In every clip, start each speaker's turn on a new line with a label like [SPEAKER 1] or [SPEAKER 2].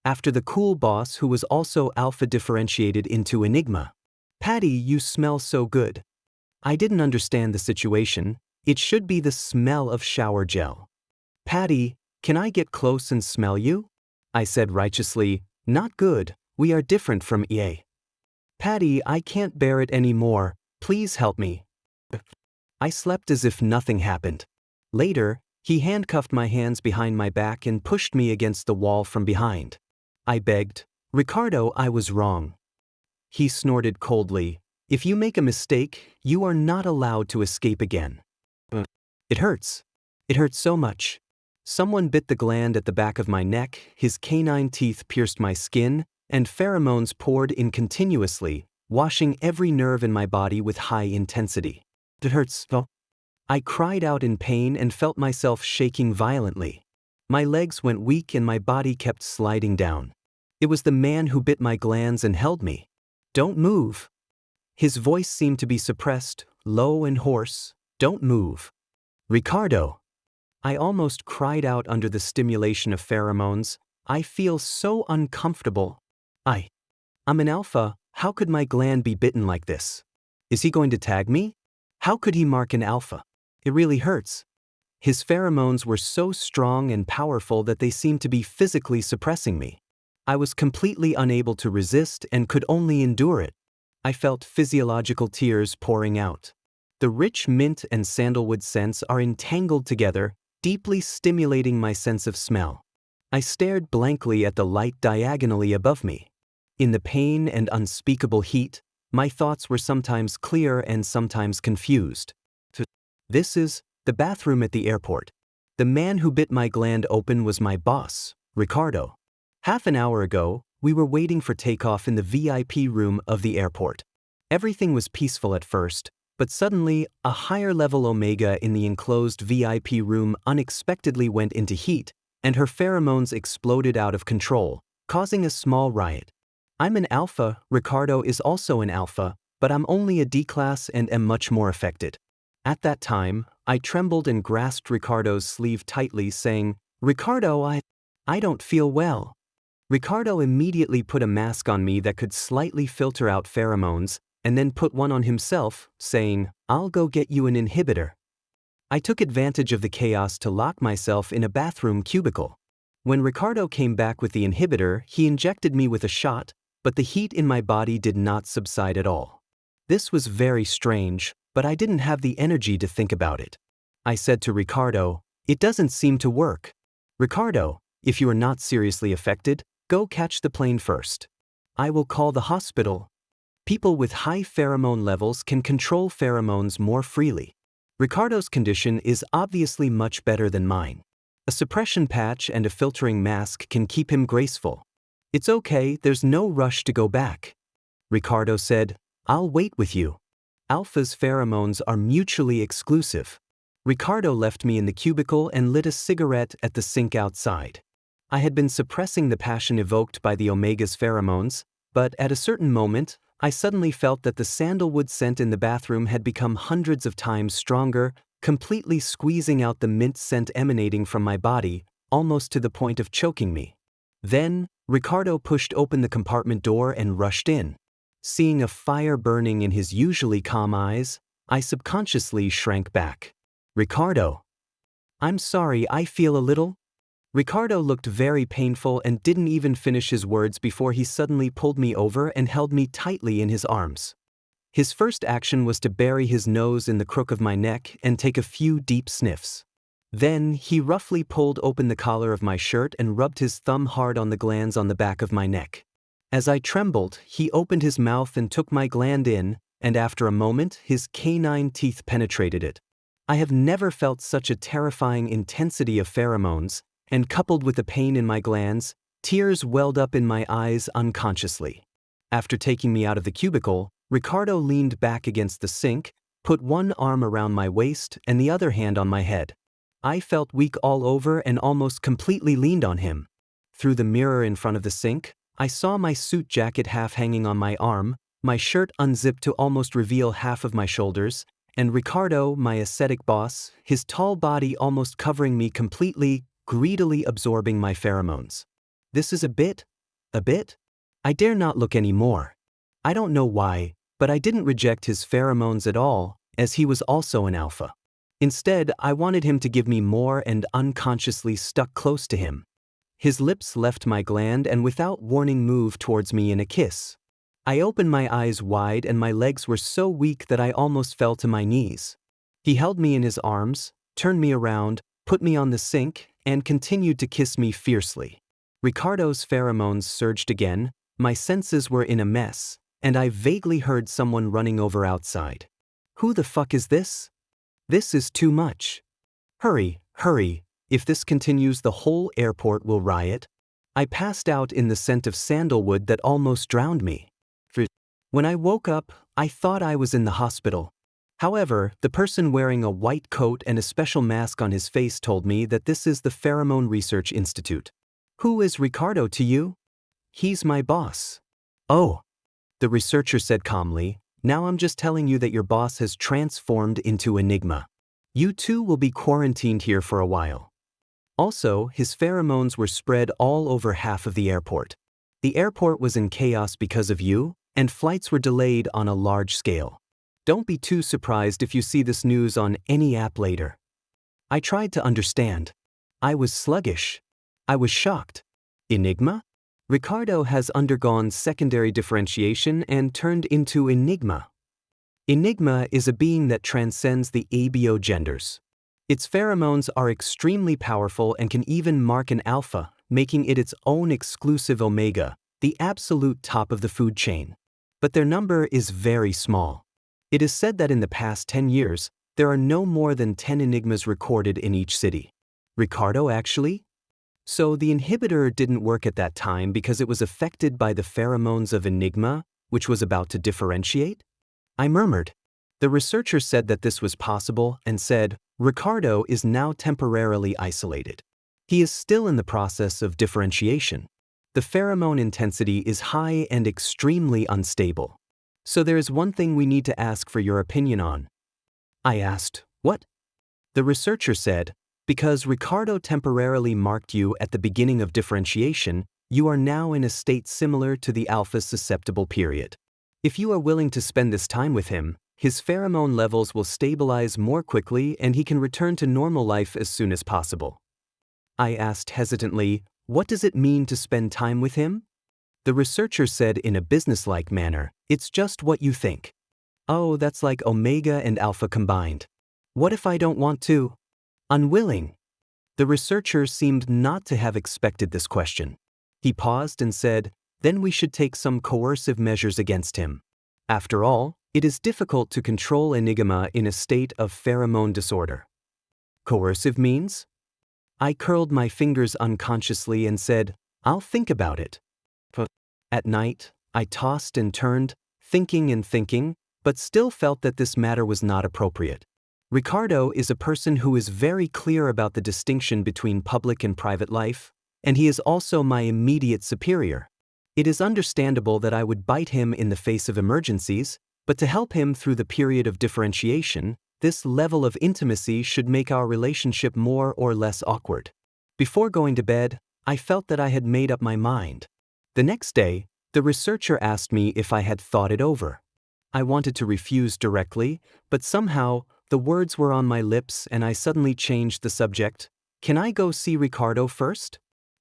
[SPEAKER 1] after the cool boss who was also alpha differentiated into Enigma. Patty, you smell so good. I didn't understand the situation. It should be the smell of shower gel. Patty, can I get close and smell you? I said righteously, not good, we are different from EA. Patty, I can't bear it anymore, please help me. I slept as if nothing happened. Later, he handcuffed my hands behind my back and pushed me against the wall from behind. I begged, Ricardo, I was wrong. He snorted coldly, if you make a mistake, you are not allowed to escape again. It hurts. It hurts so much. Someone bit the gland at the back of my neck, his canine teeth pierced my skin, and pheromones poured in continuously, washing every nerve in my body with high intensity. It hurts. I cried out in pain and felt myself shaking violently. My legs went weak and my body kept sliding down. It was the man who bit my glands and held me. Don't move. His voice seemed to be suppressed, low and hoarse. Don't move. Ricardo. I almost cried out under the stimulation of pheromones. I feel so uncomfortable. I'm an alpha, how could my gland be bitten like this? Is he going to tag me? How could he mark an alpha? It really hurts. His pheromones were so strong and powerful that they seemed to be physically suppressing me. I was completely unable to resist and could only endure it. I felt physiological tears pouring out. The rich mint and sandalwood scents are entangled together, deeply stimulating my sense of smell. I stared blankly at the light diagonally above me. In the pain and unspeakable heat, my thoughts were sometimes clear and sometimes confused. This is the bathroom at the airport. The man who bit my gland open was my boss, Ricardo. Half an hour ago, we were waiting for takeoff in the VIP room of the airport. Everything was peaceful at first, but suddenly, a higher-level Omega in the enclosed VIP room unexpectedly went into heat, and her pheromones exploded out of control, causing a small riot. I'm an alpha, Ricardo is also an alpha, but I'm only a D-class and am much more affected. At that time, I trembled and grasped Ricardo's sleeve tightly, saying, Ricardo, I don't feel well. Ricardo immediately put a mask on me that could slightly filter out pheromones, and then put one on himself, saying, I'll go get you an inhibitor. I took advantage of the chaos to lock myself in a bathroom cubicle. When Ricardo came back with the inhibitor, he injected me with a shot, but the heat in my body did not subside at all. This was very strange, but I didn't have the energy to think about it. I said to Ricardo, it doesn't seem to work. Ricardo, if you are not seriously affected, go catch the plane first. I will call the hospital. People with high pheromone levels can control pheromones more freely. Ricardo's condition is obviously much better than mine. A suppression patch and a filtering mask can keep him graceful. It's okay, there's no rush to go back. Ricardo said, I'll wait with you. Alpha's pheromones are mutually exclusive. Ricardo left me in the cubicle and lit a cigarette at the sink outside. I had been suppressing the passion evoked by the Omega's pheromones, but at a certain moment, I suddenly felt that the sandalwood scent in the bathroom had become hundreds of times stronger, completely squeezing out the mint scent emanating from my body, almost to the point of choking me. Then, Ricardo pushed open the compartment door and rushed in. Seeing a fire burning in his usually calm eyes, I subconsciously shrank back. Ricardo. I'm sorry, I feel a little. Ricardo looked very painful and didn't even finish his words before he suddenly pulled me over and held me tightly in his arms. His first action was to bury his nose in the crook of my neck and take a few deep sniffs. Then, he roughly pulled open the collar of my shirt and rubbed his thumb hard on the glands on the back of my neck. As I trembled, he opened his mouth and took my gland in, and after a moment, his canine teeth penetrated it. I have never felt such a terrifying intensity of pheromones, and coupled with the pain in my glands, tears welled up in my eyes unconsciously. After taking me out of the cubicle, Ricardo leaned back against the sink, put one arm around my waist and the other hand on my head. I felt weak all over and almost completely leaned on him. Through the mirror in front of the sink, I saw my suit jacket half hanging on my arm, my shirt unzipped to almost reveal half of my shoulders, and Ricardo, my ascetic boss, his tall body almost covering me completely, greedily absorbing my pheromones. This is a bit, A bit? I dare not look any more. I don't know why, but I didn't reject his pheromones at all, as he was also an alpha. Instead, I wanted him to give me more and unconsciously stuck close to him. His lips left my gland and without warning moved towards me in a kiss. I opened my eyes wide and my legs were so weak that I almost fell to my knees. He held me in his arms, turned me around, put me on the sink, and continued to kiss me fiercely. Ricardo's pheromones surged again, my senses were in a mess, and I vaguely heard someone running over outside. Who the fuck is this? This is too much. Hurry, hurry, if this continues the whole airport will riot. I passed out in the scent of sandalwood that almost drowned me. When I woke up, I thought I was in the hospital. However, the person wearing a white coat and a special mask on his face told me that this is the Pheromone Research Institute. Who is Ricardo to you? He's my boss. Oh, the researcher said calmly, now I'm just telling you that your boss has transformed into Enigma. You two will be quarantined here for a while. Also, his pheromones were spread all over half of the airport. The airport was in chaos because of you, and flights were delayed on a large scale. Don't be too surprised if you see this news on any app later. I tried to understand. I was sluggish. I was shocked. Enigma? Ricardo has undergone secondary differentiation and turned into Enigma. Enigma is a being that transcends the ABO genders. Its pheromones are extremely powerful and can even mark an alpha, making it its own exclusive omega, the absolute top of the food chain. But their number is very small. It is said that in the past 10 years, there are no more than 10 Enigmas recorded in each city. Ricardo actually? So the inhibitor didn't work at that time because it was affected by the pheromones of Enigma, which was about to differentiate? I murmured. The researcher said that this was possible and said, Ricardo is now temporarily isolated. He is still in the process of differentiation. The pheromone intensity is high and extremely unstable. So there is one thing we need to ask for your opinion on. I asked, what? The researcher said, because Ricardo temporarily marked you at the beginning of differentiation, you are now in a state similar to the alpha susceptible period. If you are willing to spend this time with him, his pheromone levels will stabilize more quickly and he can return to normal life as soon as possible. I asked hesitantly, what does it mean to spend time with him? The researcher said in a businesslike manner, it's just what you think. Oh, that's like omega and alpha combined. What if I don't want to? Unwilling. The researcher seemed not to have expected this question. He paused and said, then we should take some coercive measures against him. After all, it is difficult to control Enigma in a state of pheromone disorder. Coercive means? I curled my fingers unconsciously and said, I'll think about it. At night, I tossed and turned, thinking and thinking, but still felt that this matter was not appropriate. Ricardo is a person who is very clear about the distinction between public and private life, and he is also my immediate superior. It is understandable that I would bite him in the face of emergencies, but to help him through the period of differentiation, this level of intimacy should make our relationship more or less awkward. Before going to bed, I felt that I had made up my mind. The next day, the researcher asked me if I had thought it over. I wanted to refuse directly, but somehow, the words were on my lips and I suddenly changed the subject. Can I go see Ricardo first?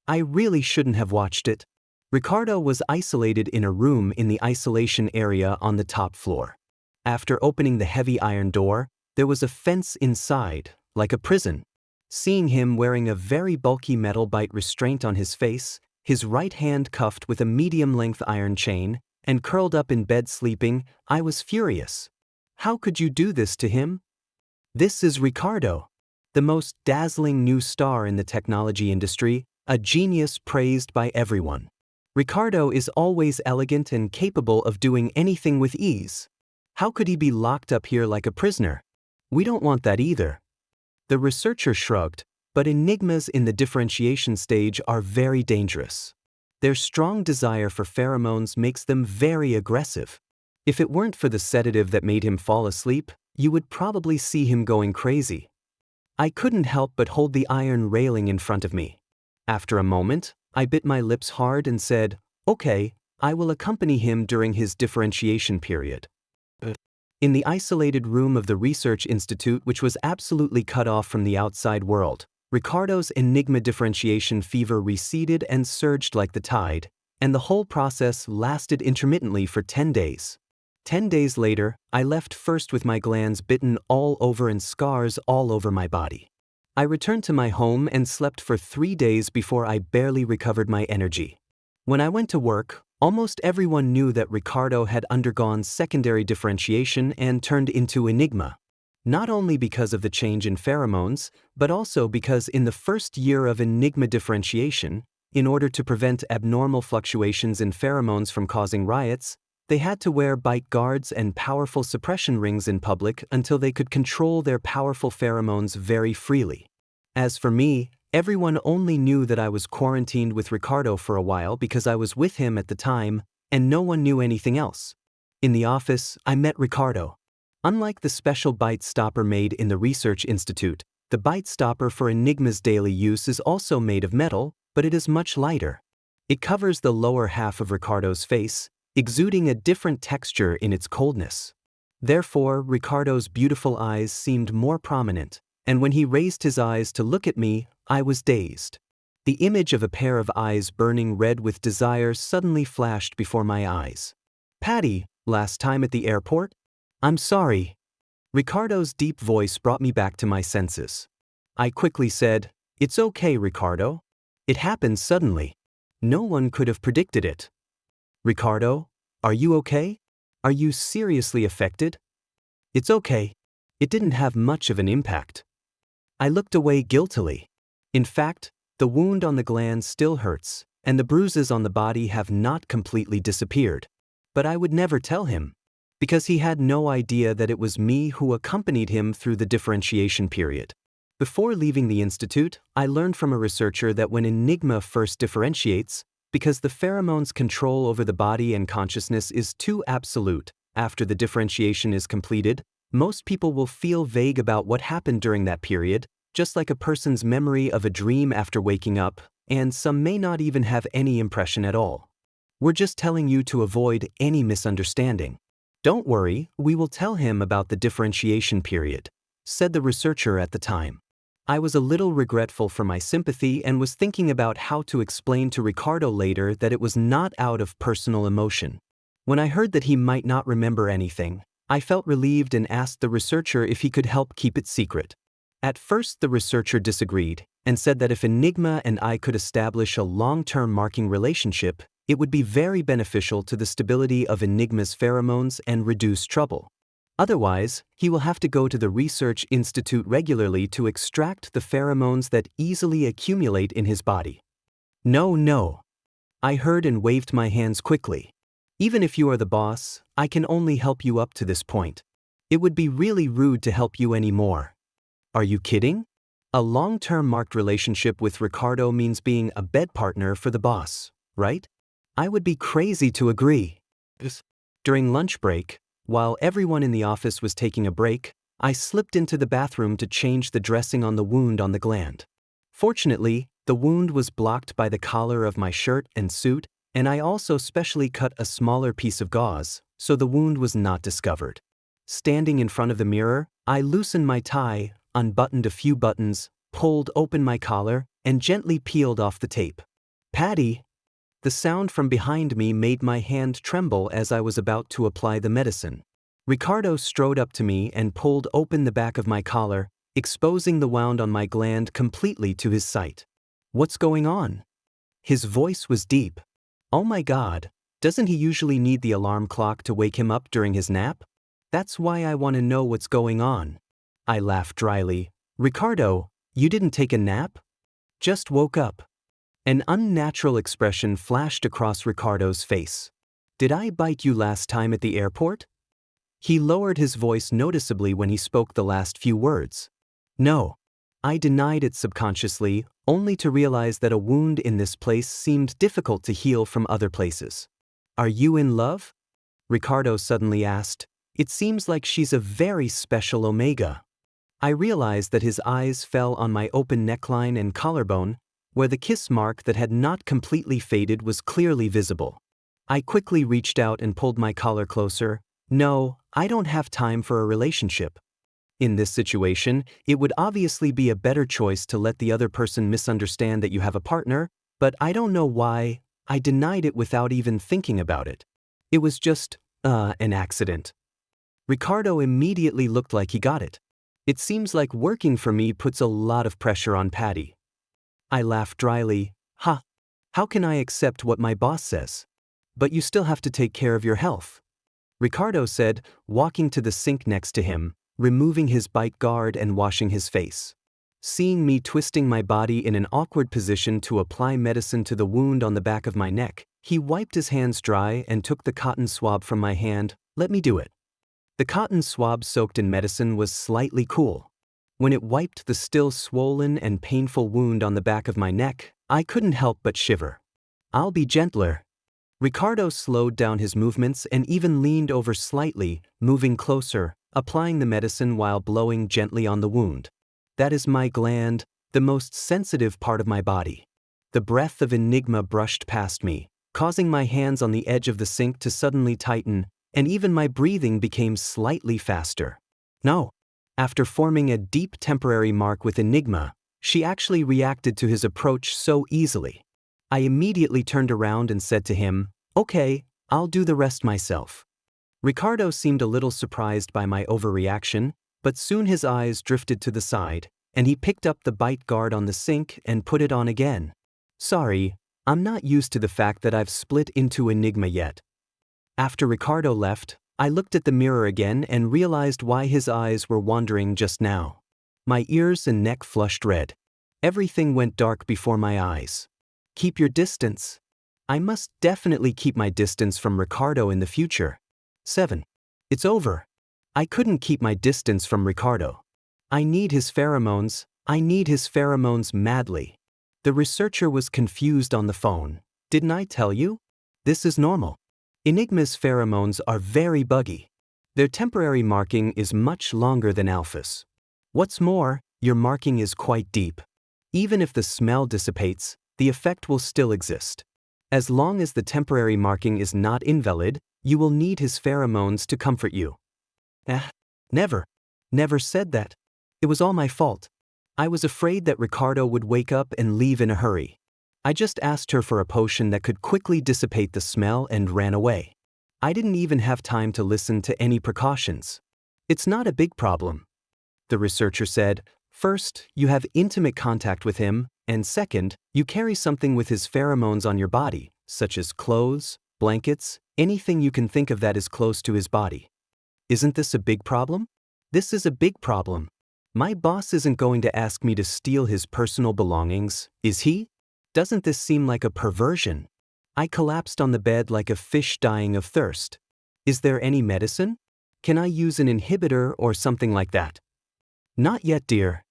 [SPEAKER 1] I really shouldn't have watched it. Ricardo was isolated in a room in the isolation area on the top floor. After opening the heavy iron door, there was a fence inside, like a prison. Seeing him wearing a very bulky metal bite restraint on his face, his right hand cuffed with a medium-length iron chain, and curled up in bed sleeping, I was furious. How could you do this to him? This is Ricardo, the most dazzling new star in the technology industry, a genius praised by everyone. Ricardo is always elegant and capable of doing anything with ease. How could he be locked up here like a prisoner? We don't want that either. The researcher shrugged, but enigmas in the differentiation stage are very dangerous. Their strong desire for pheromones makes them very aggressive. If it weren't for the sedative that made him fall asleep, you would probably see him going crazy. I couldn't help but hold the iron railing in front of me. After a moment, I bit my lips hard and said, Okay, I will accompany him during his differentiation period. In the isolated room of the research institute, which was absolutely cut off from the outside world, Ricardo's Enigma differentiation fever receded and surged like the tide, and the whole process lasted intermittently for 10 days. 10 days later, I left first with my glands bitten all over and scars all over my body. I returned to my home and slept for 3 days before I barely recovered my energy. When I went to work, almost everyone knew that Ricardo had undergone secondary differentiation and turned into Enigma. Not only because of the change in pheromones, but also because in the first year of Enigma differentiation, in order to prevent abnormal fluctuations in pheromones from causing riots, they had to wear bite guards and powerful suppression rings in public until they could control their powerful pheromones very freely. As for me, everyone only knew that I was quarantined with Ricardo for a while because I was with him at the time, and no one knew anything else. In the office, I met Ricardo. Unlike the special bite stopper made in the research institute, the bite stopper for Enigma's daily use is also made of metal, but it is much lighter. It covers the lower half of Ricardo's face, exuding a different texture in its coldness. Therefore, Ricardo's beautiful eyes seemed more prominent, and when he raised his eyes to look at me, I was dazed. The image of a pair of eyes burning red with desire suddenly flashed before my eyes. "Patty, last time at the airport? I'm sorry." Ricardo's deep voice brought me back to my senses. I quickly said, "It's okay, Ricardo. It happened suddenly. No one could have predicted it." "Ricardo, are you okay? Are you seriously affected?" "It's okay. It didn't have much of an impact." I looked away guiltily. In fact, the wound on the gland still hurts, and the bruises on the body have not completely disappeared. But I would never tell him, because he had no idea that it was me who accompanied him through the differentiation period. Before leaving the institute, I learned from a researcher that when Enigma first differentiates, because the pheromones' control over the body and consciousness is too absolute, after the differentiation is completed, most people will feel vague about what happened during that period, just like a person's memory of a dream after waking up, and some may not even have any impression at all. We're just telling you to avoid any misunderstanding. "Don't worry, we will tell him about the differentiation period," said the researcher at the time. I was a little regretful for my sympathy and was thinking about how to explain to Ricardo later that it was not out of personal emotion. When I heard that he might not remember anything, I felt relieved and asked the researcher if he could help keep it secret. At first, the researcher disagreed and said that if Enigma and I could establish a long-term marking relationship, it would be very beneficial to the stability of Enigma's pheromones and reduce trouble. Otherwise, he will have to go to the research institute regularly to extract the pheromones that easily accumulate in his body. "No, no." I heard and waved my hands quickly. "Even if you are the boss, I can only help you up to this point. It would be really rude to help you anymore." "Are you kidding? A long-term marked relationship with Ricardo means being a bed partner for the boss, right? I would be crazy to agree." During lunch break, while everyone in the office was taking a break, I slipped into the bathroom to change the dressing on the wound on the gland. Fortunately, the wound was blocked by the collar of my shirt and suit, and I also specially cut a smaller piece of gauze, so the wound was not discovered. Standing in front of the mirror, I loosened my tie, unbuttoned a few buttons, pulled open my collar, and gently peeled off the tape. "Patty!" The sound from behind me made my hand tremble as I was about to apply the medicine. Ricardo strode up to me and pulled open the back of my collar, exposing the wound on my gland completely to his sight. "What's going on?" His voice was deep. "Oh my God, doesn't he usually need the alarm clock to wake him up during his nap? That's why I want to know what's going on." I laughed dryly. "Ricardo, you didn't take a nap? Just woke up." An unnatural expression flashed across Ricardo's face. "Did I bite you last time at the airport?" He lowered his voice noticeably when he spoke the last few words. "No." I denied it subconsciously, only to realize that a wound in this place seemed difficult to heal from other places. "Are you in love?" Ricardo suddenly asked. "It seems like she's a very special Omega." I realized that his eyes fell on my open neckline and collarbone, where the kiss mark that had not completely faded was clearly visible. I quickly reached out and pulled my collar closer. No, I don't have time for a relationship. In this situation, it would obviously be a better choice to let the other person misunderstand that you have a partner, but I don't know why I denied it without even thinking about it. It was just, an accident. Ricardo immediately looked like he got it. It seems like working for me puts a lot of pressure on Patty. I laughed dryly. Ha! How can I accept what my boss says? But you still have to take care of your health. Ricardo said, walking to the sink next to him, removing his bite guard and washing his face. Seeing me twisting my body in an awkward position to apply medicine to the wound on the back of my neck, he wiped his hands dry and took the cotton swab from my hand. Let me do it. The cotton swab soaked in medicine was slightly cool. When it wiped the still swollen and painful wound on the back of my neck, I couldn't help but shiver. I'll be gentler. Ricardo slowed down his movements and even leaned over slightly, moving closer, applying the medicine while blowing gently on the wound. That is my gland, the most sensitive part of my body. The breath of Enigma brushed past me, causing my hands on the edge of the sink to suddenly tighten, and even my breathing became slightly faster. No. After forming a deep temporary mark with Enigma, she actually reacted to his approach so easily. I immediately turned around and said to him, "Okay, I'll do the rest myself." Ricardo seemed a little surprised by my overreaction, but soon his eyes drifted to the side, and he picked up the bite guard on the sink and put it on again. Sorry, I'm not used to the fact that I've split into Enigma yet. After Ricardo left, I looked at the mirror again and realized why his eyes were wandering just now. My ears and neck flushed red. Everything went dark before my eyes. Keep your distance. I must definitely keep my distance from Ricardo in the future. 7. It's over. I couldn't keep my distance from Ricardo. I need his pheromones. I need his pheromones madly. The researcher was confused on the phone. Didn't I tell you? This is normal. Enigma's pheromones are very buggy. Their temporary marking is much longer than Alpha's. What's more, your marking is quite deep. Even if the smell dissipates, the effect will still exist. As long as the temporary marking is not invalid, you will need his pheromones to comfort you. Never said that. It was all my fault. I was afraid that Ricardo would wake up and leave in a hurry. I just asked her for a potion that could quickly dissipate the smell and ran away. I didn't even have time to listen to any precautions. It's not a big problem. The researcher said, first, you have intimate contact with him, and second, you carry something with his pheromones on your body, such as clothes, blankets, anything you can think of that is close to his body. Isn't this a big problem? This is a big problem. My boss isn't going to ask me to steal his personal belongings, is he? Doesn't this seem like a perversion? I collapsed on the bed like a fish dying of thirst. Is there any medicine? Can I use an inhibitor or something like that? Not yet, dear.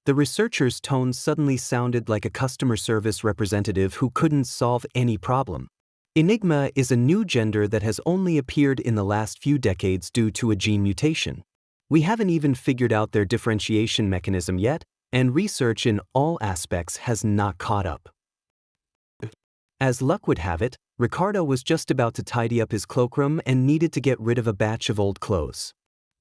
[SPEAKER 1] The researcher's tone suddenly sounded like a customer service representative who couldn't solve any problem. Enigma is a new gender that has only appeared in the last few decades due to a gene mutation. We haven't even figured out their differentiation mechanism yet, and research in all aspects has not caught up. As luck would have it, Ricardo was just about to tidy up his cloakroom and needed to get rid of a batch of old clothes.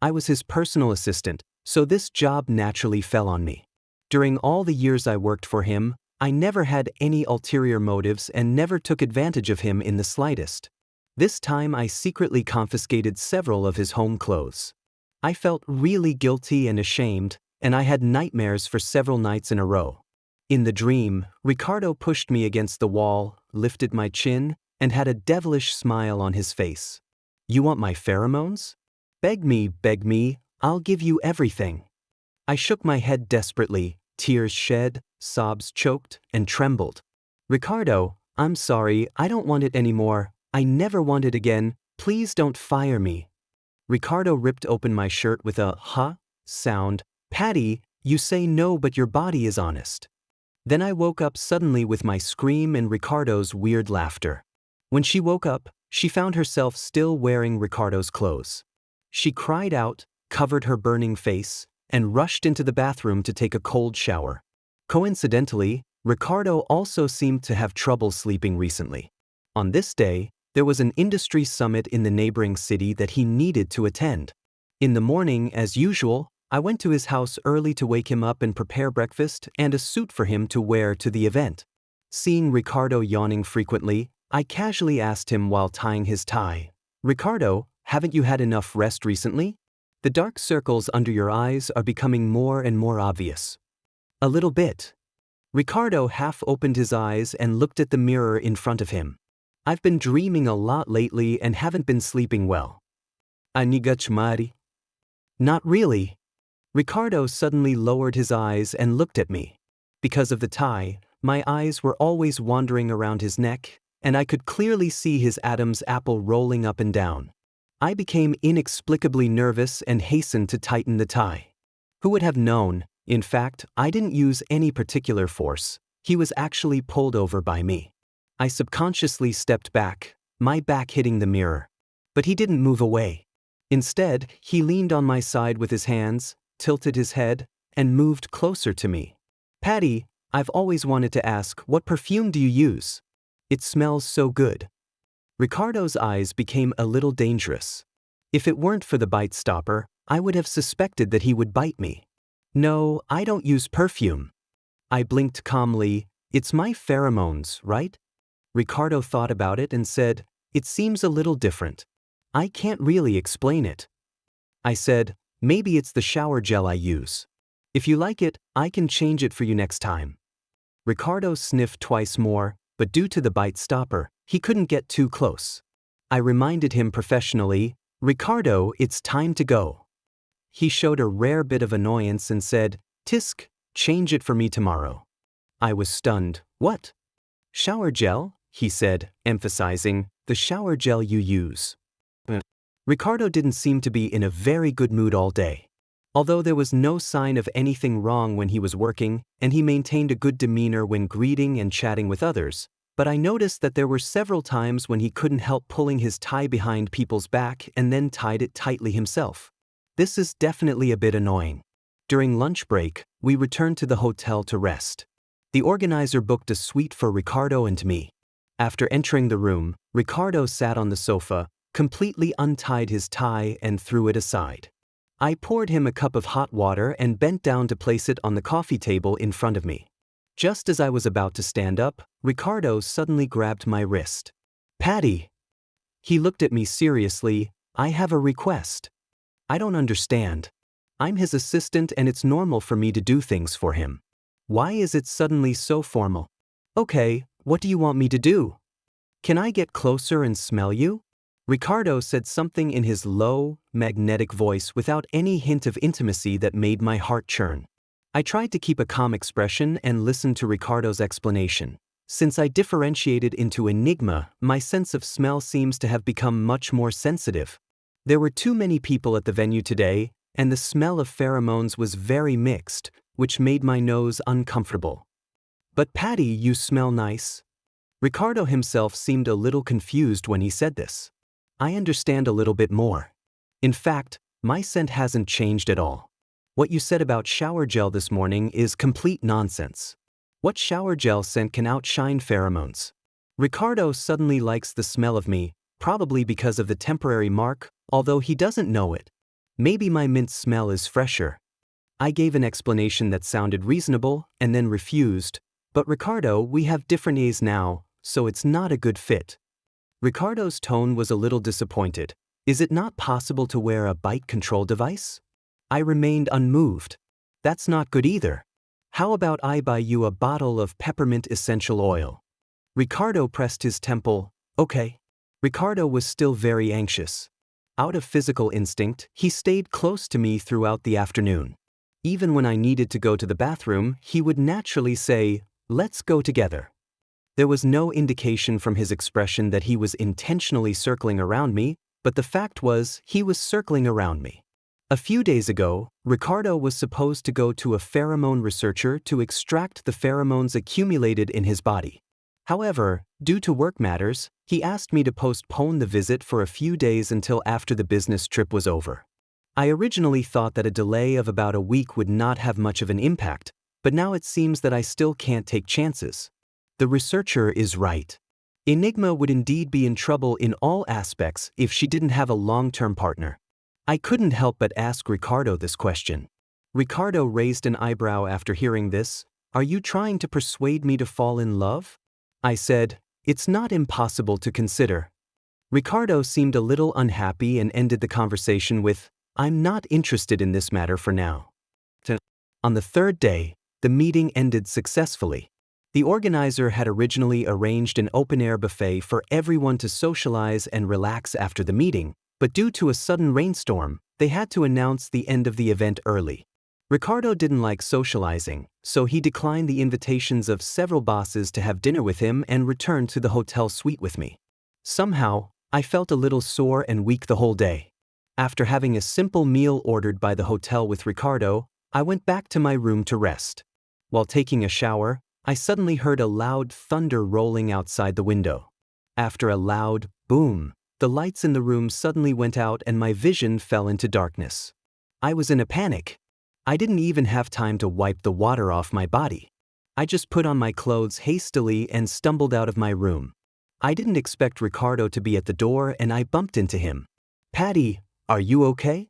[SPEAKER 1] I was his personal assistant, so this job naturally fell on me. During all the years I worked for him, I never had any ulterior motives and never took advantage of him in the slightest. This time I secretly confiscated several of his home clothes. I felt really guilty and ashamed, and I had nightmares for several nights in a row. In the dream, Ricardo pushed me against the wall, lifted my chin, and had a devilish smile on his face. You want my pheromones? Beg me, I'll give you everything. I shook my head desperately, tears shed, sobs choked, and trembled. Ricardo, I'm sorry, I don't want it anymore. I never want it again. Please don't fire me. Ricardo ripped open my shirt with a "huh" sound. Patty, you say no, but your body is honest. Then I woke up suddenly with my scream and Ricardo's weird laughter. When she woke up, she found herself still wearing Ricardo's clothes. She cried out, covered her burning face, and rushed into the bathroom to take a cold shower. Coincidentally, Ricardo also seemed to have trouble sleeping recently. On this day, there was an industry summit in the neighboring city that he needed to attend. In the morning, as usual, I went to his house early to wake him up and prepare breakfast and a suit for him to wear to the event. Seeing Ricardo yawning frequently, I casually asked him while tying his tie, "Ricardo, haven't you had enough rest recently? The dark circles under your eyes are becoming more and more obvious." "A little bit." Ricardo half opened his eyes and looked at the mirror in front of him. "I've been dreaming a lot lately and haven't been sleeping well." "Aniga chmari?" "Not really." Ricardo suddenly lowered his eyes and looked at me. Because of the tie, my eyes were always wandering around his neck, and I could clearly see his Adam's apple rolling up and down. I became inexplicably nervous and hastened to tighten the tie. Who would have known? In fact, I didn't use any particular force. He was actually pulled over by me. I subconsciously stepped back, my back hitting the mirror. But he didn't move away. Instead, he leaned on my side with his hands, tilted his head, and moved closer to me. "Patty, I've always wanted to ask, what perfume do you use? It smells so good." Ricardo's eyes became a little dangerous. If it weren't for the bite stopper, I would have suspected that he would bite me. "No, I don't use perfume." I blinked calmly. "It's my pheromones, right?" Ricardo thought about it and said, "It seems a little different. I can't really explain it." I said, "Maybe it's the shower gel I use. If you like it, I can change it for you next time." Ricardo sniffed twice more, but due to the bite stopper, he couldn't get too close. I reminded him professionally, "Ricardo, it's time to go." He showed a rare bit of annoyance and said, "Tisk, change it for me tomorrow." I was stunned. "What?" "Shower gel?" he said, emphasizing, "the shower gel you use." Ricardo didn't seem to be in a very good mood all day. Although there was no sign of anything wrong when he was working, and he maintained a good demeanor when greeting and chatting with others, but I noticed that there were several times when he couldn't help pulling his tie behind people's back and then tied it tightly himself. This is definitely a bit annoying. During lunch break, we returned to the hotel to rest. The organizer booked a suite for Ricardo and me. After entering the room, Ricardo sat on the sofa, completely untied his tie and threw it aside. I poured him a cup of hot water and bent down to place it on the coffee table in front of me. Just as I was about to stand up, Ricardo suddenly grabbed my wrist. "Patty!" He looked at me seriously. "I have a request." "I don't understand. I'm his assistant and it's normal for me to do things for him. Why is it suddenly so formal?" "Okay, what do you want me to do?" "Can I get closer and smell you?" Ricardo said something in his low, magnetic voice without any hint of intimacy that made my heart churn. I tried to keep a calm expression and listened to Ricardo's explanation. Since I differentiated into Enigma, my sense of smell seems to have become much more sensitive. There were too many people at the venue today, and the smell of pheromones was very mixed, which made my nose uncomfortable. "But Patty, you smell nice." Ricardo himself seemed a little confused when he said this. I understand a little bit more. In fact, my scent hasn't changed at all. What you said about shower gel this morning is complete nonsense. What shower gel scent can outshine pheromones? Ricardo suddenly likes the smell of me, probably because of the temporary mark, although he doesn't know it. Maybe my mint smell is fresher. I gave an explanation that sounded reasonable and then refused. "But Ricardo, we have different A's now, so it's not a good fit." Ricardo's tone was a little disappointed. "Is it not possible to wear a bite control device?" I remained unmoved. "That's not good either. How about I buy you a bottle of peppermint essential oil?" Ricardo pressed his temple. "Okay." Ricardo was still very anxious. Out of physical instinct, he stayed close to me throughout the afternoon. Even when I needed to go to the bathroom, he would naturally say, "Let's go together." There was no indication from his expression that he was intentionally circling around me, but the fact was, he was circling around me. A few days ago, Ricardo was supposed to go to a pheromone researcher to extract the pheromones accumulated in his body. However, due to work matters, he asked me to postpone the visit for a few days until after the business trip was over. I originally thought that a delay of about a week would not have much of an impact, but now it seems that I still can't take chances. The researcher is right. Enigma would indeed be in trouble in all aspects if she didn't have a long-term partner. I couldn't help but ask Ricardo this question. Ricardo raised an eyebrow after hearing this. Are you trying to persuade me to fall in love? I said, it's not impossible to consider. Ricardo seemed a little unhappy and ended the conversation with, I'm not interested in this matter for now. On the third day, the meeting ended successfully. The organizer had originally arranged an open-air buffet for everyone to socialize and relax after the meeting, but due to a sudden rainstorm, they had to announce the end of the event early. Ricardo didn't like socializing, so he declined the invitations of several bosses to have dinner with him and returned to the hotel suite with me. Somehow, I felt a little sore and weak the whole day. After having a simple meal ordered by the hotel with Ricardo, I went back to my room to rest. While taking a shower, I suddenly heard a loud thunder rolling outside the window. After a loud boom, the lights in the room suddenly went out and my vision fell into darkness. I was in a panic. I didn't even have time to wipe the water off my body. I just put on my clothes hastily and stumbled out of my room. I didn't expect Ricardo to be at the door and I bumped into him. Patty, are you okay?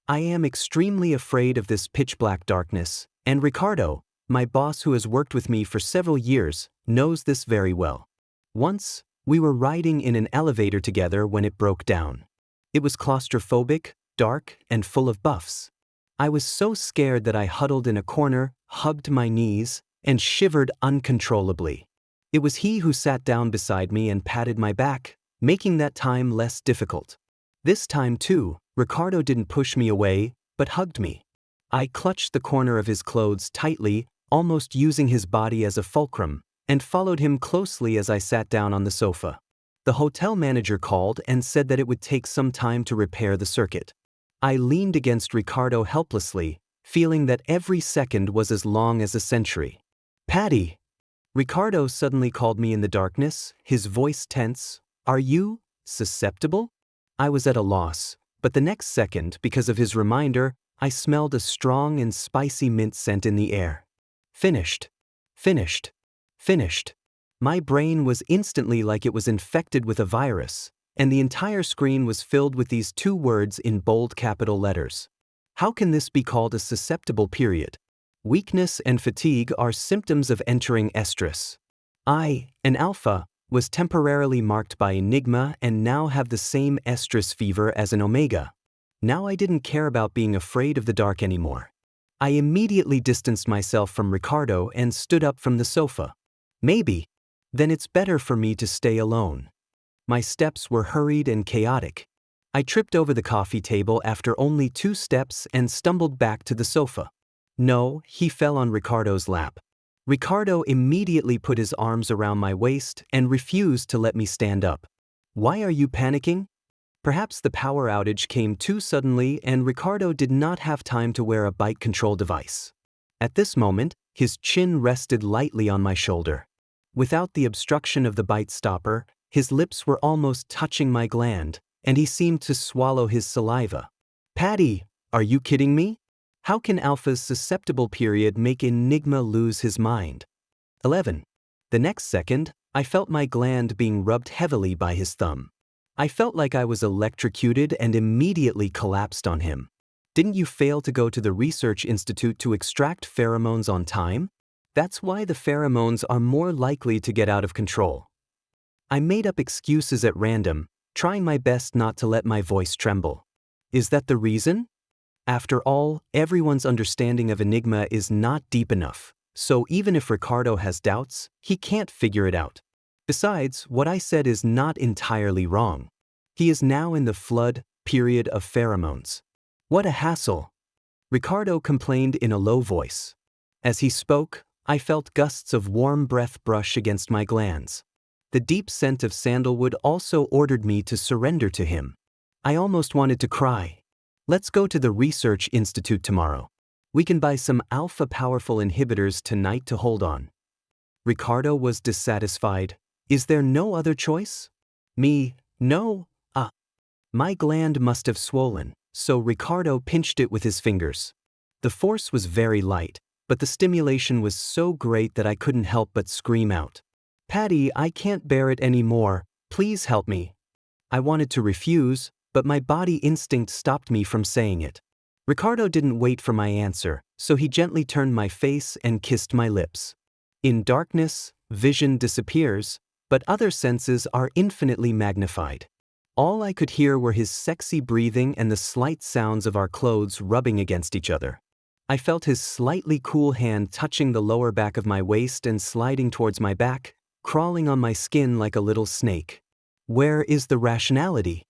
[SPEAKER 1] I am extremely afraid of this pitch-black darkness, and Ricardo, my boss who has worked with me for several years, knows this very well. Once, we were riding in an elevator together when it broke down. It was claustrophobic, dark, and full of buffs. I was so scared that I huddled in a corner, hugged my knees, and shivered uncontrollably. It was he who sat down beside me and patted my back, making that time less difficult. This time too, Ricardo didn't push me away, but hugged me. I clutched the corner of his clothes tightly, almost using his body as a fulcrum, and followed him closely as I sat down on the sofa. The hotel manager called and said that it would take some time to repair the circuit. I leaned against Ricardo helplessly, feeling that every second was as long as a century. Patty! Ricardo suddenly called me in the darkness, his voice tense. Are you susceptible? I was at a loss, but the next second, because of his reminder, I smelled a strong and spicy mint scent in the air. Finished. Finished. Finished. My brain was instantly like it was infected with a virus, and the entire screen was filled with these two words in bold capital letters. How can this be called a susceptible period? Weakness and fatigue are symptoms of entering estrus. I, an alpha, was temporarily marked by Enigma and now have the same estrus fever as an omega. Now I didn't care about being afraid of the dark anymore. I immediately distanced myself from Ricardo and stood up from the sofa. Maybe. Then it's better for me to stay alone. My steps were hurried and chaotic. I tripped over the coffee table after only 2 steps and stumbled back to the sofa. No, he fell on Ricardo's lap. Ricardo immediately put his arms around my waist and refused to let me stand up. Why are you panicking? Perhaps the power outage came too suddenly and Ricardo did not have time to wear a bite control device. At this moment, his chin rested lightly on my shoulder. Without the obstruction of the bite stopper, his lips were almost touching my gland, and he seemed to swallow his saliva. Patty, are you kidding me? How can Alpha's susceptible period make Enigma lose his mind? 11. The next second, I felt my gland being rubbed heavily by his thumb. I felt like I was electrocuted and immediately collapsed on him. Didn't you fail to go to the research institute to extract pheromones on time? That's why the pheromones are more likely to get out of control. I made up excuses at random, trying my best not to let my voice tremble. Is that the reason? After all, everyone's understanding of Enigma is not deep enough, so even if Ricardo has doubts, he can't figure it out. Besides, what I said is not entirely wrong. He is now in the flood period of pheromones. What a hassle! Ricardo complained in a low voice. As he spoke, I felt gusts of warm breath brush against my glands. The deep scent of sandalwood also ordered me to surrender to him. I almost wanted to cry. Let's go to the research institute tomorrow. We can buy some alpha-powerful inhibitors tonight to hold on. Ricardo was dissatisfied. Is there no other choice? Me, no. My gland must have swollen, so Ricardo pinched it with his fingers. The force was very light, but the stimulation was so great that I couldn't help but scream out. "Patty, I can't bear it anymore, please help me." I wanted to refuse, but my body instinct stopped me from saying it. Ricardo didn't wait for my answer, so he gently turned my face and kissed my lips. In darkness, vision disappears, but other senses are infinitely magnified. All I could hear were his sexy breathing and the slight sounds of our clothes rubbing against each other. I felt his slightly cool hand touching the lower back of my waist and sliding towards my back, crawling on my skin like a little snake. Where is the rationality?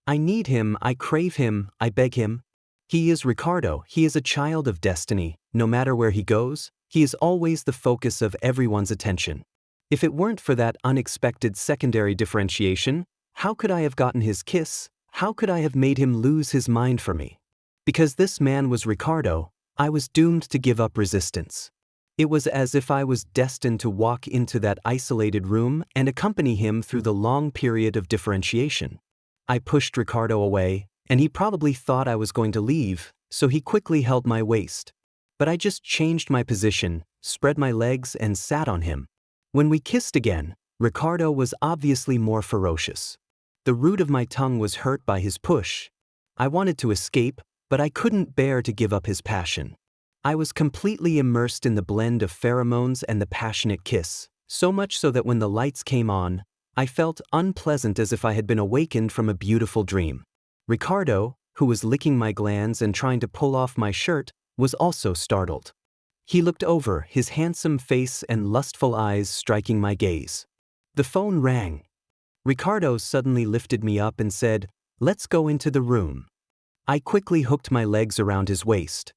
[SPEAKER 1] I need him, I crave him, I beg him. He is Ricardo, he is a child of destiny. No matter where he goes, he is always the focus of everyone's attention. If it weren't for that unexpected secondary differentiation, how could I have gotten his kiss? How could I have made him lose his mind for me? Because this man was Ricardo, I was doomed to give up resistance. It was as if I was destined to walk into that isolated room and accompany him through the long period of differentiation. I pushed Ricardo away, and he probably thought I was going to leave, so he quickly held my waist. But I just changed my position, spread my legs, and sat on him. When we kissed again, Ricardo was obviously more ferocious. The root of my tongue was hurt by his push. I wanted to escape, but I couldn't bear to give up his passion. I was completely immersed in the blend of pheromones and the passionate kiss, so much so that when the lights came on, I felt unpleasant as if I had been awakened from a beautiful dream. Ricardo, who was licking my glands and trying to pull off my shirt, was also startled. He looked over, his handsome face and lustful eyes striking my gaze. The phone rang. Ricardo suddenly lifted me up and said, "Let's go into the room." I quickly hooked my legs around his waist.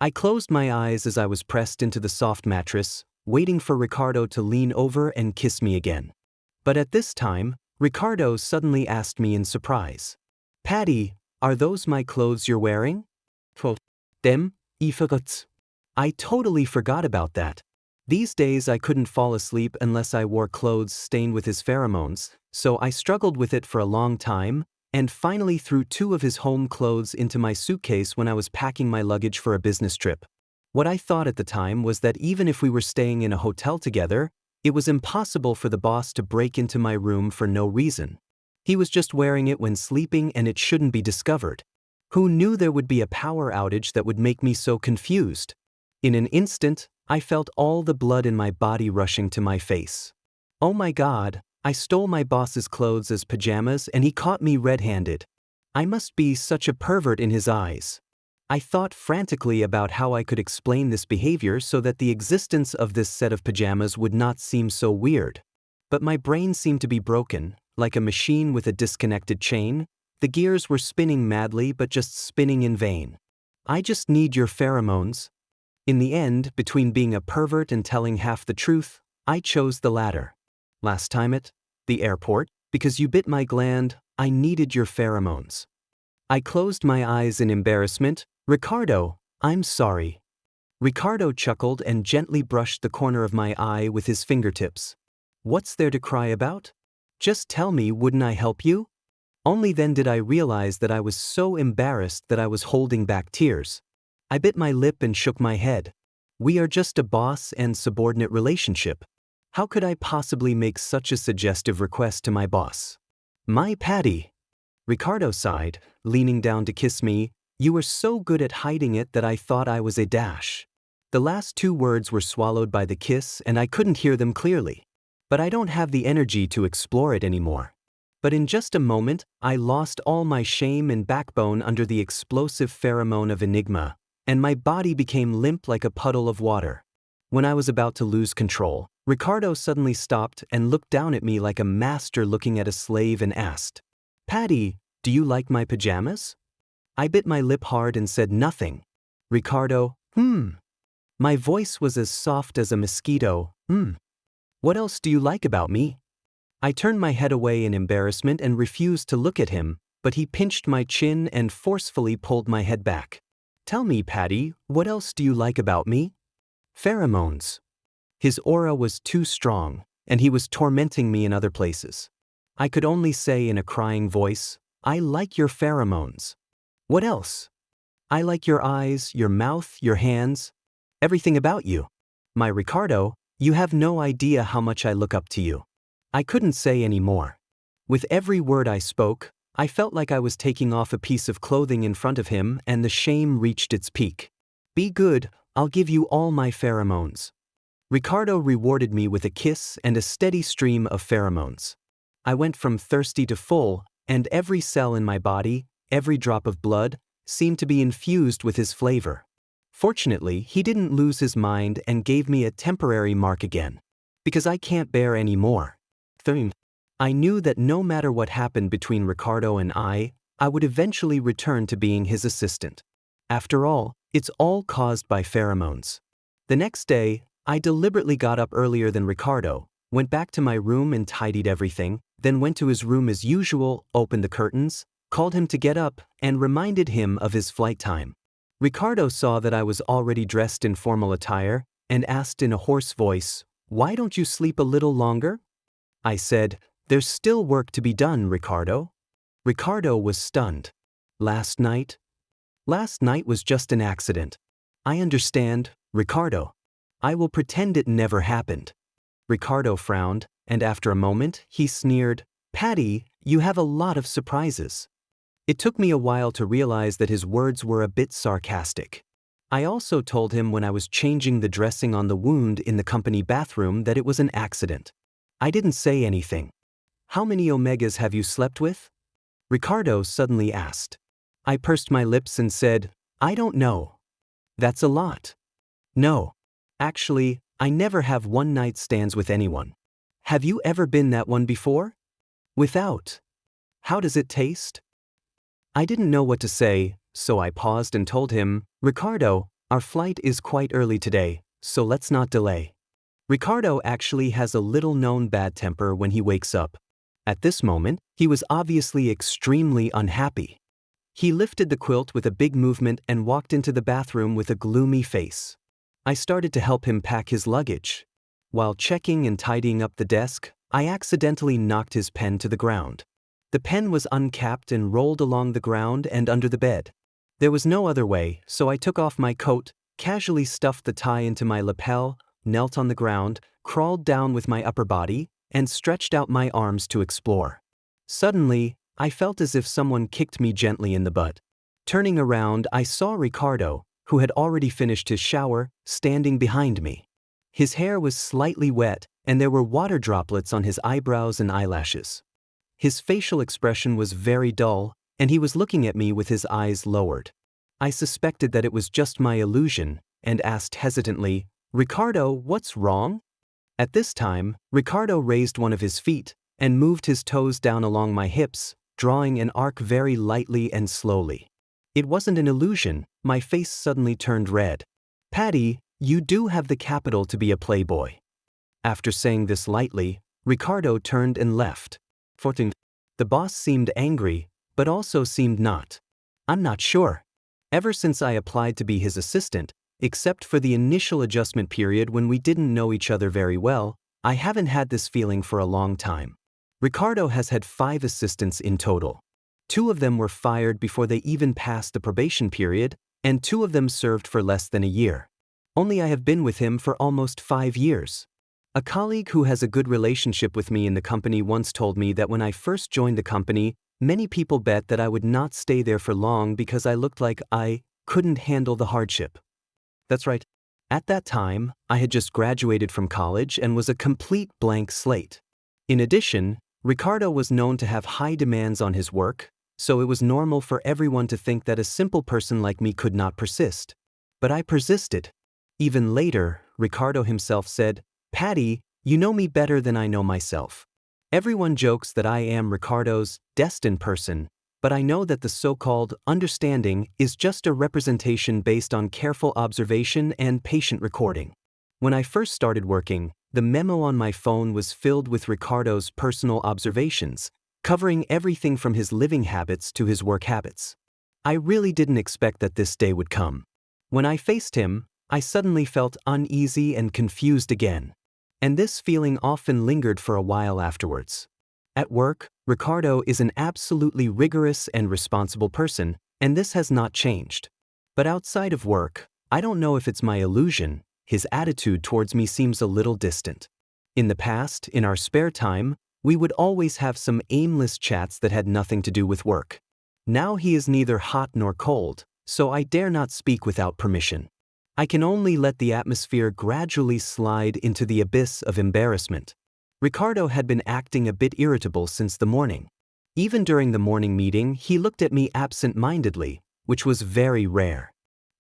[SPEAKER 1] I closed my eyes as I was pressed into the soft mattress, waiting for Ricardo to lean over and kiss me again. But at this time, Ricardo suddenly asked me in surprise, "Patty, are those my clothes you're wearing?" Them, I forgot. I totally forgot about that. These days I couldn't fall asleep unless I wore clothes stained with his pheromones, so I struggled with it for a long time, and finally threw 2 of his home clothes into my suitcase when I was packing my luggage for a business trip. What I thought at the time was that even if we were staying in a hotel together, it was impossible for the boss to break into my room for no reason. He was just wearing it when sleeping and it shouldn't be discovered. Who knew there would be a power outage that would make me so confused? In an instant, I felt all the blood in my body rushing to my face. Oh my God, I stole my boss's clothes as pajamas and he caught me red-handed. I must be such a pervert in his eyes. I thought frantically about how I could explain this behavior so that the existence of this set of pajamas would not seem so weird. But my brain seemed to be broken, like a machine with a disconnected chain. The gears were spinning madly but just spinning in vain. I just need your pheromones. In the end, between being a pervert and telling half the truth, I chose the latter. Last time at the airport, because you bit my gland, I needed your pheromones. I closed my eyes in embarrassment. "Ricardo, I'm sorry." Ricardo chuckled and gently brushed the corner of my eye with his fingertips. "What's there to cry about? Just tell me, wouldn't I help you?" Only then did I realize that I was so embarrassed that I was holding back tears. I bit my lip and shook my head. We are just a boss and subordinate relationship. How could I possibly make such a suggestive request to my boss? "My Patty." Ricardo sighed, leaning down to kiss me. "You were so good at hiding it that I thought I was a dash." The last 2 words were swallowed by the kiss and I couldn't hear them clearly. But I don't have the energy to explore it anymore. But in just a moment, I lost all my shame and backbone under the explosive pheromone of Enigma, and my body became limp like a puddle of water. When I was about to lose control, Ricardo suddenly stopped and looked down at me like a master looking at a slave and asked, "Patty, do you like my pajamas?" I bit my lip hard and said nothing. Ricardo, My voice was as soft as a mosquito, "What else do you like about me?" I turned my head away in embarrassment and refused to look at him, but he pinched my chin and forcefully pulled my head back. "Tell me, Patty, what else do you like about me?" "Pheromones." His aura was too strong, and he was tormenting me in other places. I could only say in a crying voice, "I like your pheromones." "What else?" "I like your eyes, your mouth, your hands." Everything about you. My Ricardo, you have no idea how much I look up to you. I couldn't say any more. With every word I spoke, I felt like I was taking off a piece of clothing in front of him and the shame reached its peak. Be good, I'll give you all my pheromones. Ricardo rewarded me with a kiss and a steady stream of pheromones. I went from thirsty to full, and every cell in my body, every drop of blood, seemed to be infused with his flavor. Fortunately, he didn't lose his mind and gave me a temporary mark again. Because I can't bear any more. I knew that no matter what happened between Ricardo and I would eventually return to being his assistant. After all, it's all caused by pheromones. The next day, I deliberately got up earlier than Ricardo, went back to my room and tidied everything, then went to his room as usual, opened the curtains, called him to get up, and reminded him of his flight time. Ricardo saw that I was already dressed in formal attire and asked in a hoarse voice, "Why don't you sleep a little longer?" I said, "There's still work to be done, Ricardo." Ricardo was stunned. Last night? Last night was just an accident. I understand, Ricardo. I will pretend it never happened. Ricardo frowned, and after a moment, he sneered, "Patty, you have a lot of surprises." It took me a while to realize that his words were a bit sarcastic. I also told him when I was changing the dressing on the wound in the company bathroom that it was an accident. I didn't say anything. "How many omegas have you slept with?" Ricardo suddenly asked. I pursed my lips and said, "I don't know." "That's a lot." "No. Actually, I never have one-night stands with anyone." "Have you ever been that one before?" "Without." "How does it taste?" I didn't know what to say, so I paused and told him, "Ricardo, our flight is quite early today, so let's not delay." Ricardo actually has a little-known bad temper when he wakes up. At this moment, he was obviously extremely unhappy. He lifted the quilt with a big movement and walked into the bathroom with a gloomy face. I started to help him pack his luggage. While checking and tidying up the desk, I accidentally knocked his pen to the ground. The pen was uncapped and rolled along the ground and under the bed. There was no other way, so I took off my coat, casually stuffed the tie into my lapel, knelt on the ground, crawled down with my upper body, and stretched out my arms to explore. Suddenly, I felt as if someone kicked me gently in the butt. Turning around, I saw Ricardo, who had already finished his shower, standing behind me. His hair was slightly wet, and there were water droplets on his eyebrows and eyelashes. His facial expression was very dull, and he was looking at me with his eyes lowered. I suspected that it was just my illusion, and asked hesitantly, "Ricardo, what's wrong?" At this time, Ricardo raised one of his feet and moved his toes down along my hips, drawing an arc very lightly and slowly. It wasn't an illusion, my face suddenly turned red. "Patty, you do have the capital to be a playboy." After saying this lightly, Ricardo turned and left. The boss seemed angry, but also seemed not. I'm not sure. Ever since I applied to be his assistant, except for the initial adjustment period when we didn't know each other very well, I haven't had this feeling for a long time. Ricardo has had 5 assistants in total. 2 of them were fired before they even passed the probation period, and 2 of them served for less than a year. Only I have been with him for almost 5 years. A colleague who has a good relationship with me in the company once told me that when I first joined the company, many people bet that I would not stay there for long because I looked like I couldn't handle the hardship. That's right. At that time, I had just graduated from college and was a complete blank slate. In addition, Ricardo was known to have high demands on his work, so it was normal for everyone to think that a simple person like me could not persist. But I persisted. Even later, Ricardo himself said, "Patty, you know me better than I know myself." Everyone jokes that I am Ricardo's destined person, but I know that the so-called understanding is just a representation based on careful observation and patient recording. When I first started working, the memo on my phone was filled with Ricardo's personal observations, covering everything from his living habits to his work habits. I really didn't expect that this day would come. When I faced him, I suddenly felt uneasy and confused again. And this feeling often lingered for a while afterwards. At work, Ricardo is an absolutely rigorous and responsible person, and this has not changed. But outside of work, I don't know if it's my illusion, his attitude towards me seems a little distant. In the past, in our spare time, we would always have some aimless chats that had nothing to do with work. Now he is neither hot nor cold, so I dare not speak without permission. I can only let the atmosphere gradually slide into the abyss of embarrassment. Ricardo had been acting a bit irritable since the morning. Even during the morning meeting, he looked at me absent-mindedly, which was very rare.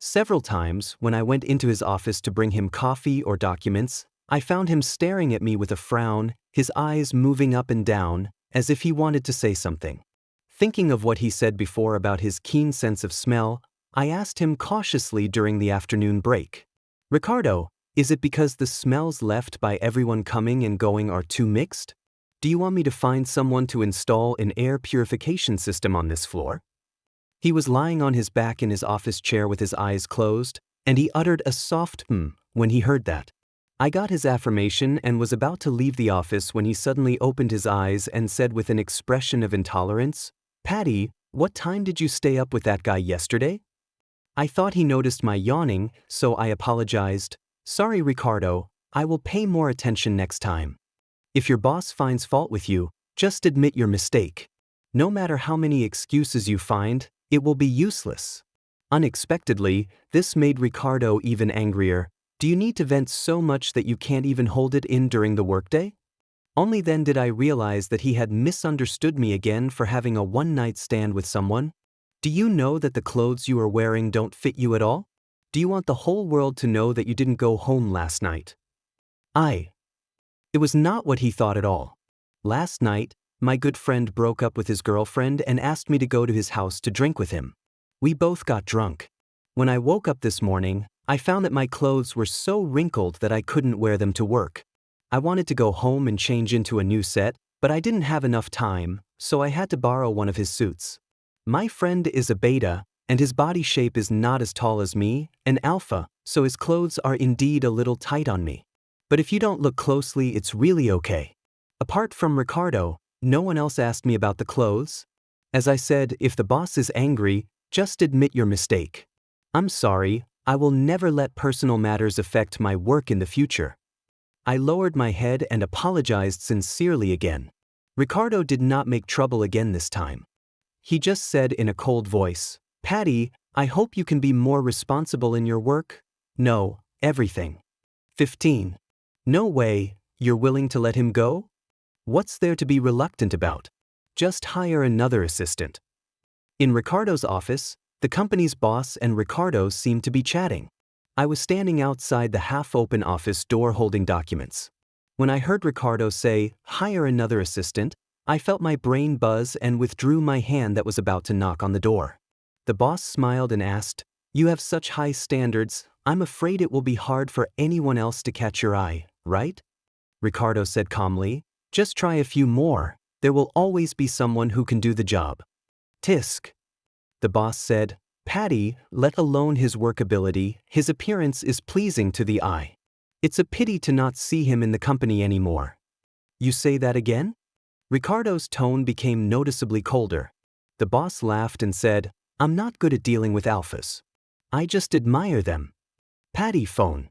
[SPEAKER 1] Several times, when I went into his office to bring him coffee or documents, I found him staring at me with a frown, his eyes moving up and down, as if he wanted to say something. Thinking of what he said before about his keen sense of smell, I asked him cautiously during the afternoon break, "Ricardo, is it because the smells left by everyone coming and going are too mixed? Do you want me to find someone to install an air purification system on this floor?" He was lying on his back in his office chair with his eyes closed, and he uttered a soft when he heard that. I got his affirmation and was about to leave the office when he suddenly opened his eyes and said with an expression of intolerance, "Patty, what time did you stay up with that guy yesterday?" I thought he noticed my yawning, so I apologized. "Sorry, Ricardo, I will pay more attention next time." If your boss finds fault with you, just admit your mistake. No matter how many excuses you find, it will be useless. Unexpectedly, this made Ricardo even angrier. "Do you need to vent so much that you can't even hold it in during the workday?" Only then did I realize that he had misunderstood me again for having a one-night stand with someone. "Do you know that the clothes you are wearing don't fit you at all? Do you want the whole world to know that you didn't go home last night?" It was not what he thought at all. Last night, my good friend broke up with his girlfriend and asked me to go to his house to drink with him. We both got drunk. When I woke up this morning, I found that my clothes were so wrinkled that I couldn't wear them to work. I wanted to go home and change into a new set, but I didn't have enough time, so I had to borrow one of his suits. My friend is a beta, and his body shape is not as tall as me, an alpha, so his clothes are indeed a little tight on me. But if you don't look closely, it's really okay. Apart from Ricardo, no one else asked me about the clothes. As I said, if the boss is angry, just admit your mistake. "I'm sorry, I will never let personal matters affect my work in the future." I lowered my head and apologized sincerely again. Ricardo did not make trouble again this time. He just said in a cold voice, "Patty, I hope you can be more responsible in your work." "No, everything." 15. "No way, you're willing to let him go? What's there to be reluctant about? Just hire another assistant." In Ricardo's office, the company's boss and Ricardo seemed to be chatting. I was standing outside the half-open office door holding documents. When I heard Ricardo say, "Hire another assistant," I felt my brain buzz and withdrew my hand that was about to knock on the door. The boss smiled and asked, "You have such high standards, I'm afraid it will be hard for anyone else to catch your eye, right?" Ricardo said calmly, "Just try a few more, there will always be someone who can do the job." Tisk. The boss said, "Patty, let alone his work ability, his appearance is pleasing to the eye. It's a pity to not see him in the company anymore." "You say that again?" Ricardo's tone became noticeably colder. The boss laughed and said, "I'm not good at dealing with alphas. I just admire them." "Patty, phone."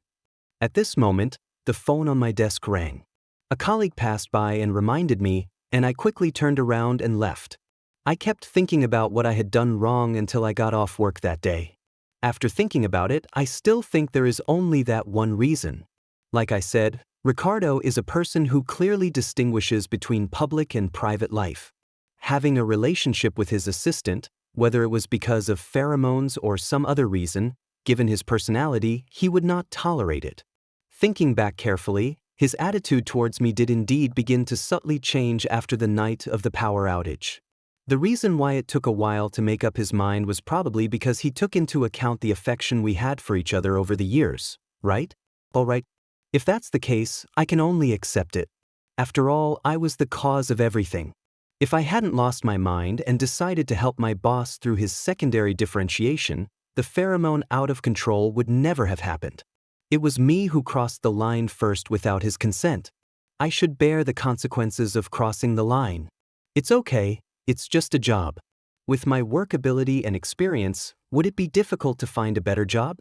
[SPEAKER 1] At this moment, the phone on my desk rang. A colleague passed by and reminded me, and I quickly turned around and left. I kept thinking about what I had done wrong until I got off work that day. After thinking about it, I still think there is only that one reason. Like I said, Ricardo is a person who clearly distinguishes between public and private life. Having a relationship with his assistant, whether it was because of pheromones or some other reason, given his personality, he would not tolerate it. Thinking back carefully, his attitude towards me did indeed begin to subtly change after the night of the power outage. The reason why it took a while to make up his mind was probably because he took into account the affection we had for each other over the years, right? All right. If that's the case, I can only accept it. After all, I was the cause of everything. If I hadn't lost my mind and decided to help my boss through his secondary differentiation, the pheromone out of control would never have happened. It was me who crossed the line first without his consent. I should bear the consequences of crossing the line. It's okay, it's just a job. With my work ability and experience, would it be difficult to find a better job?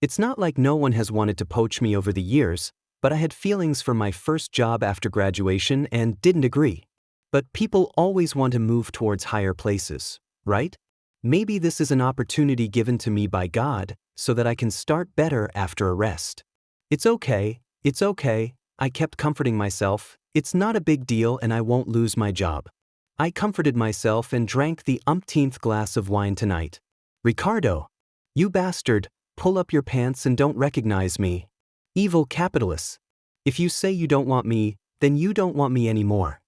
[SPEAKER 1] It's not like no one has wanted to poach me over the years, but I had feelings for my first job after graduation and didn't agree. But people always want to move towards higher places, right? Maybe this is an opportunity given to me by God so that I can start better after a rest. It's okay, I kept comforting myself, it's not a big deal and I won't lose my job. I comforted myself and drank the umpteenth glass of wine tonight. Ricardo, you bastard, pull up your pants and don't recognize me. Evil capitalists. If you say you don't want me, then you don't want me anymore.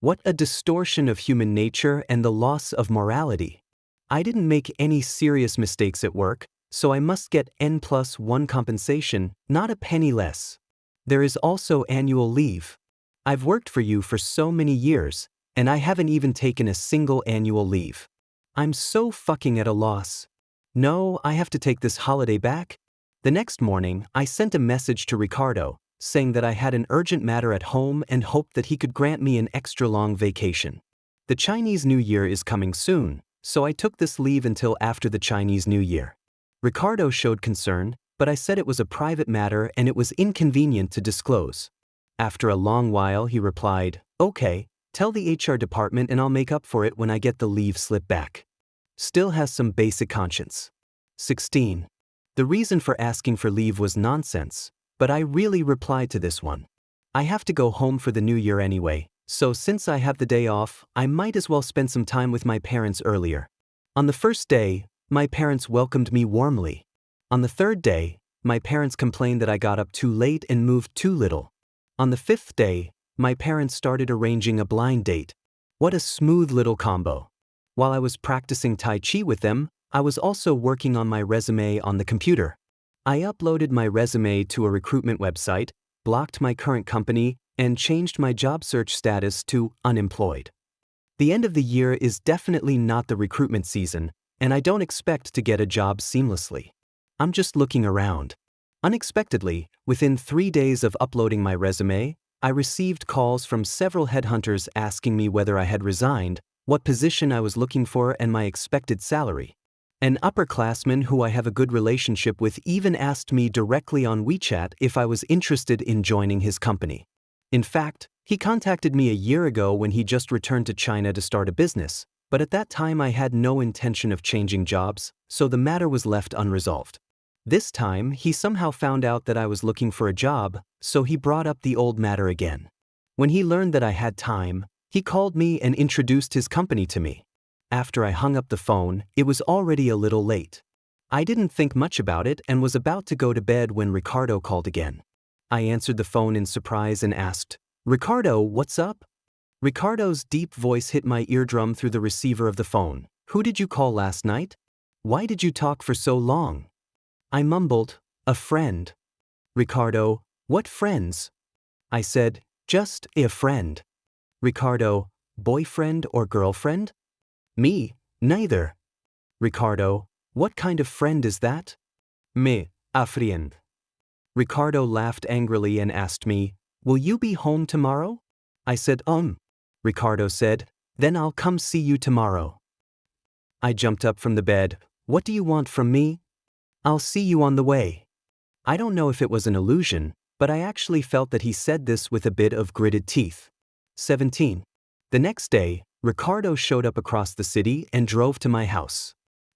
[SPEAKER 1] What a distortion of human nature and the loss of morality. I didn't make any serious mistakes at work, so I must get N+1 compensation, not a penny less. There is also annual leave. I've worked for you for so many years, and I haven't even taken a single annual leave. I'm so fucking at a loss. No, I have to take this holiday back. The next morning, I sent a message to Ricardo, saying that I had an urgent matter at home and hoped that he could grant me an extra long vacation. The Chinese New Year is coming soon, so I took this leave until after the Chinese New Year. Ricardo showed concern, but I said it was a private matter and it was inconvenient to disclose. After a long while, he replied, "Okay, tell the HR department and I'll make up for it when I get the leave slip back." Still has some basic conscience. 16. The reason for asking for leave was nonsense, but I really replied to this one. I have to go home for the New Year anyway, so since I have the day off, I might as well spend some time with my parents earlier. On the first day, my parents welcomed me warmly. On the third day, my parents complained that I got up too late and moved too little. On the fifth day, my parents started arranging a blind date. What a smooth little combo. While I was practicing Tai Chi with them, I was also working on my resume on the computer. I uploaded my resume to a recruitment website, blocked my current company, and changed my job search status to unemployed. The end of the year is definitely not the recruitment season, and I don't expect to get a job seamlessly. I'm just looking around. Unexpectedly, within 3 days of uploading my resume, I received calls from several headhunters asking me whether I had resigned, what position I was looking for, and my expected salary. An upperclassman who I have a good relationship with even asked me directly on WeChat if I was interested in joining his company. In fact, he contacted me a year ago when he just returned to China to start a business, but at that time I had no intention of changing jobs, so the matter was left unresolved. This time, he somehow found out that I was looking for a job, so he brought up the old matter again. When he learned that I had time, he called me and introduced his company to me. After I hung up the phone, it was already a little late. I didn't think much about it and was about to go to bed when Ricardo called again. I answered the phone in surprise and asked, "Ricardo, what's up?" Ricardo's deep voice hit my eardrum through the receiver of the phone. "Who did you call last night? Why did you talk for so long?" I mumbled, "A friend." "Ricardo, what friends?" I said, "Just a friend." Ricardo, "Boyfriend or girlfriend?" Me, neither. Ricardo, "What kind of friend is that?" Me, a friend. Ricardo laughed angrily and asked me, "Will you be home tomorrow?" I said, Ricardo said, "Then I'll come see you tomorrow." I jumped up from the bed. "What do you want from me?" "I'll see you on the way." I don't know if it was an illusion, but I actually felt that he said this with a bit of gritted teeth. 17. The next day, Ricardo showed up across the city and drove to my house.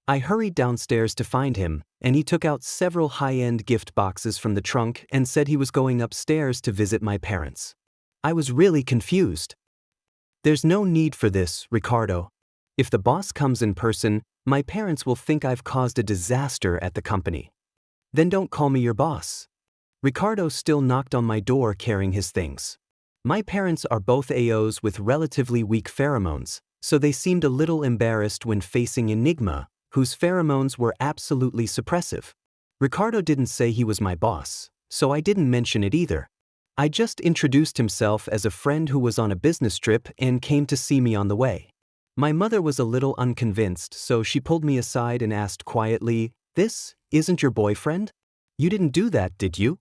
[SPEAKER 1] I hurried downstairs to find him, and he took out several high-end gift boxes from the trunk and said he was going upstairs to visit my parents. I was really confused. "There's no need for this, Ricardo. If the boss comes in person, my parents will think I've caused a disaster at the company." "Then don't call me your boss." Ricardo still knocked on my door carrying his things. My parents are both AOs with relatively weak pheromones, so they seemed a little embarrassed when facing Enigma, whose pheromones were absolutely suppressive. Ricardo didn't say he was my boss, so I didn't mention it either. I just introduced himself as a friend who was on a business trip and came to see me on the way. My mother was a little unconvinced, so she pulled me aside and asked quietly, "This isn't your boyfriend? You didn't do that, did you?"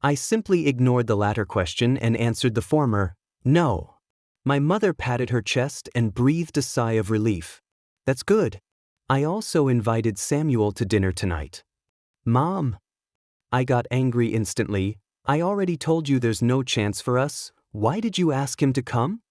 [SPEAKER 1] I simply ignored the latter question and answered the former, "No." My mother patted her chest and breathed a sigh of relief. "That's good. I also invited Samuel to dinner tonight." "Mom, I got angry instantly. I already told you there's no chance for us. Why did you ask him to come?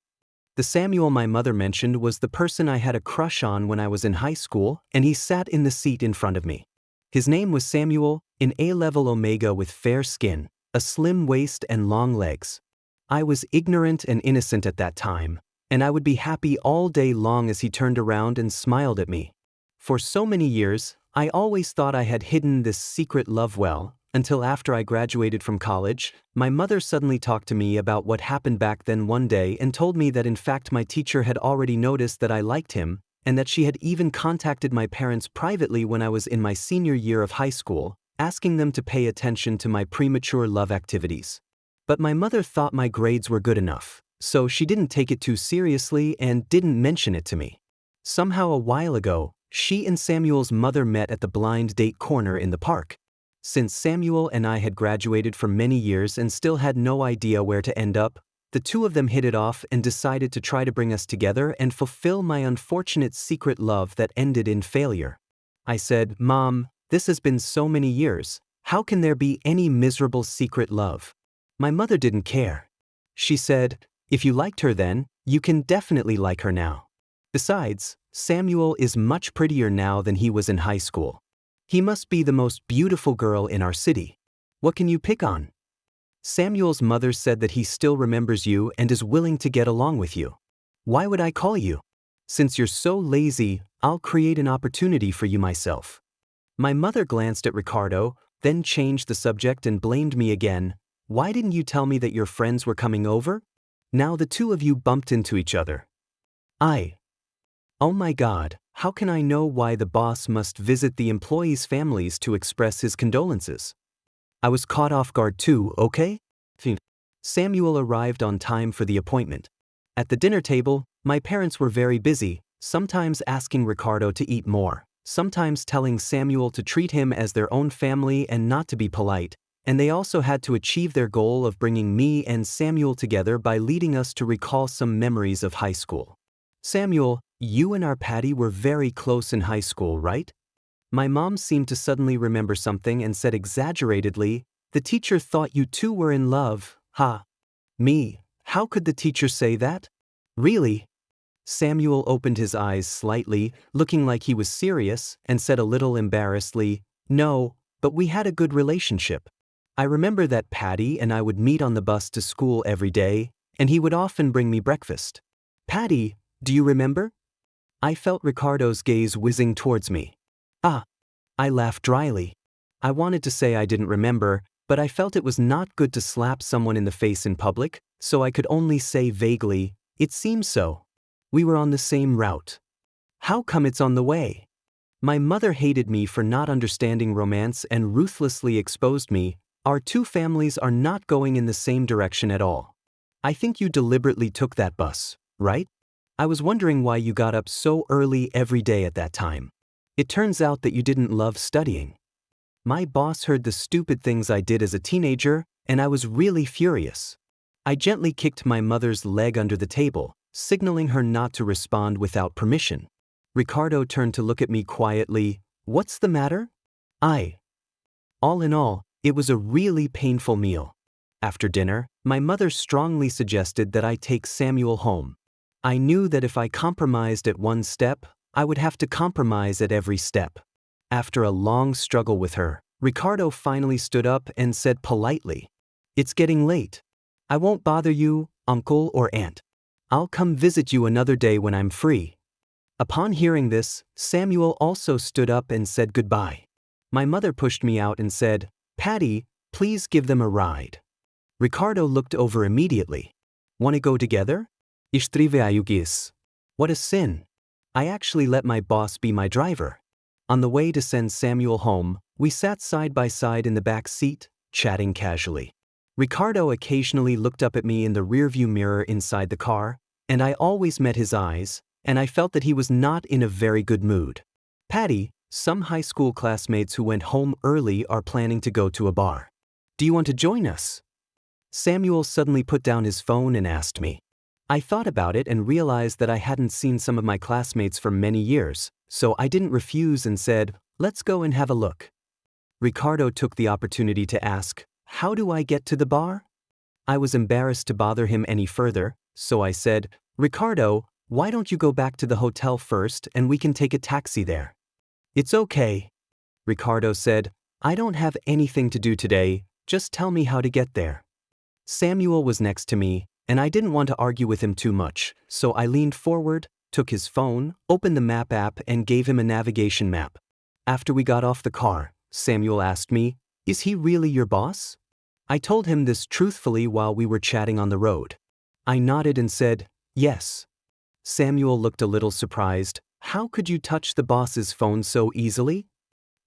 [SPEAKER 1] The Samuel my mother mentioned was the person I had a crush on when I was in high school, and he sat in the seat in front of me. His name was Samuel, an A-level Omega with fair skin, a slim waist and long legs. I was ignorant and innocent at that time, and I would be happy all day long as he turned around and smiled at me. For so many years, I always thought I had hidden this secret love well, until after I graduated from college, my mother suddenly talked to me about what happened back then one day and told me that in fact my teacher had already noticed that I liked him, and that she had even contacted my parents privately when I was in my senior year of high school, asking them to pay attention to my premature love activities. But my mother thought my grades were good enough, so she didn't take it too seriously and didn't mention it to me. Somehow a while ago, she and Samuel's mother met at the blind date corner in the park. Since Samuel and I had graduated for many years and still had no idea where to end up, the two of them hit it off and decided to try to bring us together and fulfill my unfortunate secret love that ended in failure. I said, "Mom, this has been so many years. How can there be any miserable secret love?" My mother didn't care. She said, "If you liked her then, you can definitely like her now. Besides, Samuel is much prettier now than he was in high school. He must be the most beautiful girl in our city. What can you pick on?" Samuel's mother said that he still remembers you and is willing to get along with you. "Why would I call you? Since you're so lazy, I'll create an opportunity for you myself." My mother glanced at Ricardo, then changed the subject and blamed me again. "Why didn't you tell me that your friends were coming over? Now the two of you bumped into each other." Oh my God, how can I know why the boss must visit the employees' families to express his condolences? I was caught off guard too, okay? Samuel arrived on time for the appointment. At the dinner table, my parents were very busy, sometimes asking Ricardo to eat more, sometimes telling Samuel to treat him as their own family and not to be polite, and they also had to achieve their goal of bringing me and Samuel together by leading us to recall some memories of high school. "Samuel, you and our Patty were very close in high school, right?" My mom seemed to suddenly remember something and said exaggeratedly, "The teacher thought you two were in love, huh?" Me, how could the teacher say that? Really? Samuel opened his eyes slightly, looking like he was serious, and said a little embarrassedly, "No, but we had a good relationship. I remember that Patty and I would meet on the bus to school every day, and he would often bring me breakfast." "Patty, do you remember?" I felt Ricardo's gaze whizzing towards me. "Ah." I laughed dryly. I wanted to say I didn't remember, but I felt it was not good to slap someone in the face in public, so I could only say vaguely, "It seems so. We were on the same route." "How come it's on the way?" My mother hated me for not understanding romance and ruthlessly exposed me. "Our two families are not going in the same direction at all. I think you deliberately took that bus, right? I was wondering why you got up so early every day at that time. It turns out that you didn't love studying." My boss heard the stupid things I did as a teenager, and I was really furious. I gently kicked my mother's leg under the table, signaling her not to respond without permission. Ricardo turned to look at me quietly. "What's the matter?" All in all, it was a really painful meal. After dinner, my mother strongly suggested that I take Samuel home. I knew that if I compromised at one step, I would have to compromise at every step. After a long struggle with her, Ricardo finally stood up and said politely, "It's getting late. I won't bother you, uncle or aunt. I'll come visit you another day when I'm free." Upon hearing this, Samuel also stood up and said goodbye. My mother pushed me out and said, "Patty, please give them a ride." Ricardo looked over immediately. "Want to go together?" What a sin. I actually let my boss be my driver. On the way to send Samuel home, we sat side by side in the back seat, chatting casually. Ricardo occasionally looked up at me in the rearview mirror inside the car, and I always met his eyes, and I felt that he was not in a very good mood. "Patty, some high school classmates who went home early are planning to go to a bar. Do you want to join us?" Samuel suddenly put down his phone and asked me. I thought about it and realized that I hadn't seen some of my classmates for many years, so I didn't refuse and said, "Let's go and have a look." Ricardo took the opportunity to ask, "How do I get to the bar?" I was embarrassed to bother him any further, so I said, "Ricardo, why don't you go back to the hotel first and we can take a taxi there?" "It's okay," Ricardo said. "I don't have anything to do today, just tell me how to get there." Samuel was next to me, and I didn't want to argue with him too much, so I leaned forward, took his phone, opened the map app and gave him a navigation map. After we got off the car, Samuel asked me, "Is he really your boss?" I told him this truthfully while we were chatting on the road. I nodded and said, "Yes." Samuel looked a little surprised. "How could you touch the boss's phone so easily?"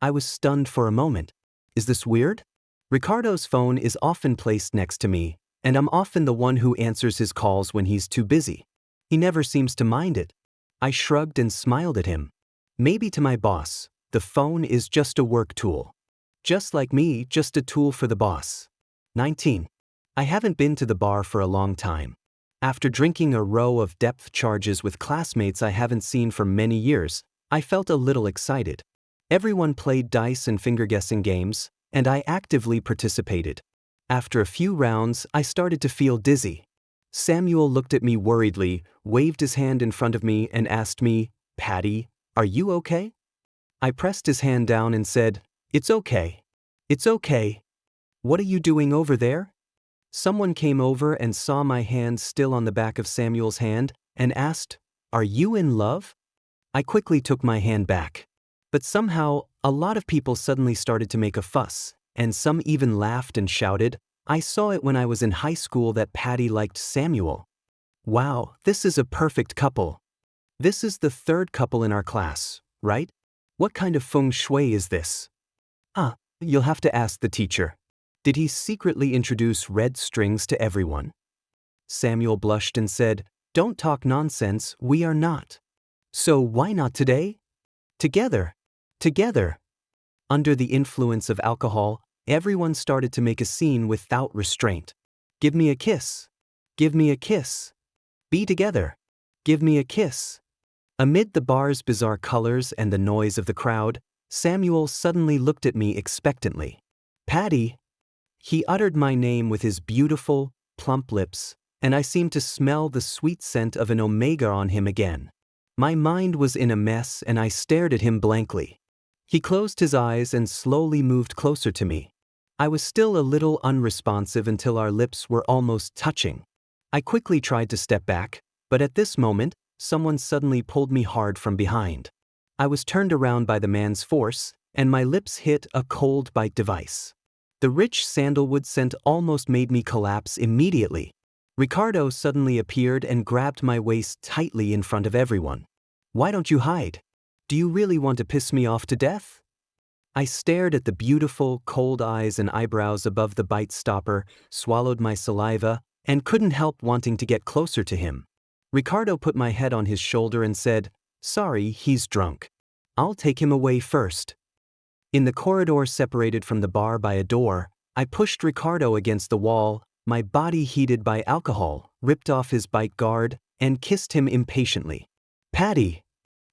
[SPEAKER 1] I was stunned for a moment. Is this weird? Ricardo's phone is often placed next to me, and I'm often the one who answers his calls when he's too busy. He never seems to mind it. I shrugged and smiled at him. Maybe to my boss, the phone is just a work tool. Just like me, just a tool for the boss. 19. I haven't been to the bar for a long time. After drinking a row of depth charges with classmates I haven't seen for many years, I felt a little excited. Everyone played dice and finger-guessing games, and I actively participated. After a few rounds, I started to feel dizzy. Samuel looked at me worriedly, waved his hand in front of me and asked me, "Patty, are you okay?" I pressed his hand down and said, "It's okay. It's okay." "What are you doing over there?" Someone came over and saw my hand still on the back of Samuel's hand and asked, "Are you in love?" I quickly took my hand back. But somehow, a lot of people suddenly started to make a fuss, and some even laughed and shouted, "I saw it when I was in high school that Patty liked Samuel. Wow, this is a perfect couple. This is the third couple in our class, right? What kind of feng shui is this?" You'll have to ask the teacher. Did he secretly introduce red strings to everyone? Samuel blushed and said, "Don't talk nonsense, we are not." "So why not today?" "Together. Together." Under the influence of alcohol, everyone started to make a scene without restraint. "Give me a kiss. Give me a kiss. Be together. Give me a kiss." Amid the bar's bizarre colors and the noise of the crowd, Samuel suddenly looked at me expectantly. "Patty." He uttered my name with his beautiful, plump lips, and I seemed to smell the sweet scent of an omega on him again. My mind was in a mess and I stared at him blankly. He closed his eyes and slowly moved closer to me. I was still a little unresponsive until our lips were almost touching. I quickly tried to step back, but at this moment, someone suddenly pulled me hard from behind. I was turned around by the man's force, and my lips hit a cold bite device. The rich sandalwood scent almost made me collapse immediately. Ricardo suddenly appeared and grabbed my waist tightly in front of everyone. "Why don't you hide? Do you really want to piss me off to death?" I stared at the beautiful, cold eyes and eyebrows above the bite stopper, swallowed my saliva, and couldn't help wanting to get closer to him. Ricardo put my head on his shoulder and said, "Sorry, he's drunk. I'll take him away first." In the corridor separated from the bar by a door, I pushed Ricardo against the wall, my body heated by alcohol, ripped off his bite guard, and kissed him impatiently. "Patty!"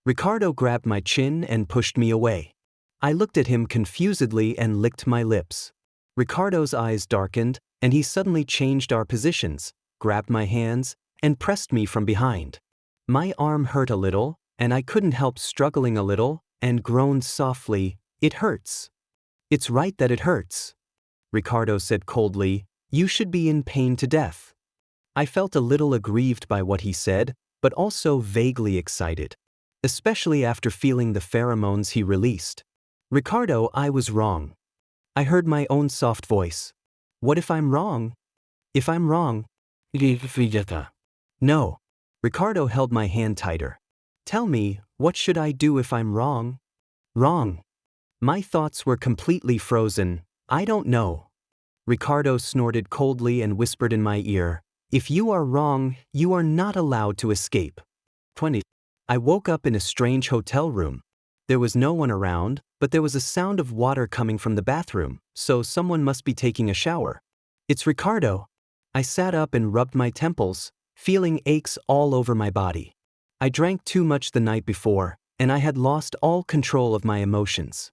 [SPEAKER 1] Ricardo grabbed my chin and pushed me away. I looked at him confusedly and licked my lips. Ricardo's eyes darkened, and he suddenly changed our positions, grabbed my hands, and pressed me from behind. My arm hurt a little, and I couldn't help struggling a little, and groaned softly, "It hurts." "It's right that it hurts," Ricardo said coldly. "You should be in pain to death." I felt a little aggrieved by what he said, but also vaguely excited, especially after feeling the pheromones he released. "Ricardo, I was wrong." I heard my own soft voice. "What if I'm wrong?" "If I'm wrong?" "No." Ricardo held my hand tighter. "Tell me, what should I do if I'm wrong?" "Wrong." My thoughts were completely frozen. "I don't know." Ricardo snorted coldly and whispered in my ear, "If you are wrong, you are not allowed to escape." 20. I woke up in a strange hotel room. There was no one around, but there was a sound of water coming from the bathroom, so someone must be taking a shower. "It's Ricardo." I sat up and rubbed my temples, feeling aches all over my body. I drank too much the night before, and I had lost all control of my emotions.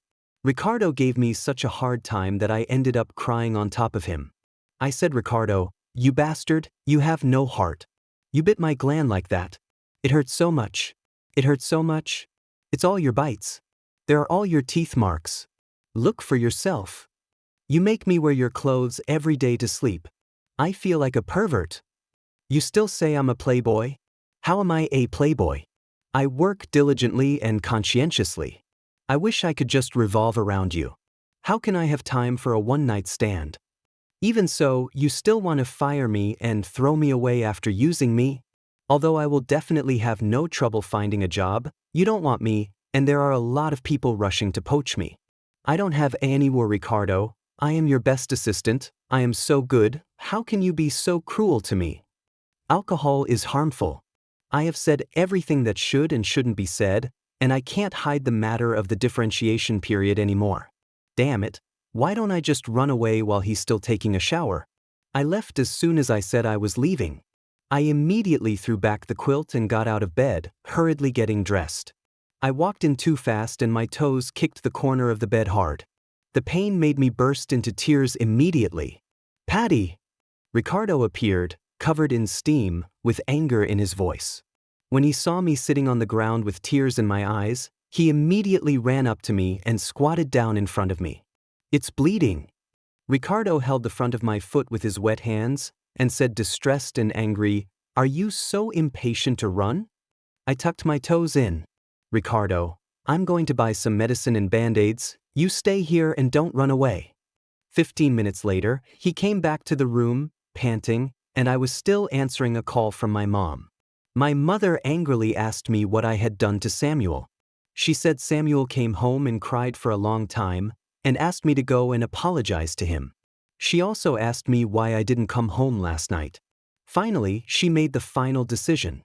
[SPEAKER 1] Ricardo gave me such a hard time that I ended up crying on top of him. I said, Ricardo, you bastard, you have no heart. You bit my gland like that. It hurt so much. It hurt so much. It's all your bites. There are all your teeth marks. Look for yourself. You make me wear your clothes every day to sleep. I feel like a pervert. You still say I'm a playboy? How am I a playboy? I work diligently and conscientiously. I wish I could just revolve around you. How can I have time for a one-night stand? Even so, you still want to fire me and throw me away after using me? Although I will definitely have no trouble finding a job, you don't want me, and there are a lot of people rushing to poach me. I don't have any war, Ricardo. I am your best assistant. I am so good. How can you be so cruel to me? Alcohol is harmful. I have said everything that should and shouldn't be said, and I can't hide the matter of the differentiation period anymore. Damn it. Why don't I just run away while he's still taking a shower? I left as soon as I said I was leaving. I immediately threw back the quilt and got out of bed, hurriedly getting dressed. I walked in too fast and my toes kicked the corner of the bed hard. The pain made me burst into tears immediately. Patty! Ricardo appeared, covered in steam, with anger in his voice. When he saw me sitting on the ground with tears in my eyes, he immediately ran up to me and squatted down in front of me. It's bleeding. Ricardo held the front of my foot with his wet hands and said, distressed and angry, Are you so impatient to run? I tucked my toes in. Ricardo, I'm going to buy some medicine and band-aids. You stay here and don't run away. 15 minutes later, he came back to the room, panting, and I was still answering a call from my mom. My mother angrily asked me what I had done to Samuel. She said Samuel came home and cried for a long time, and asked me to go and apologize to him. She also asked me why I didn't come home last night. Finally, she made the final decision.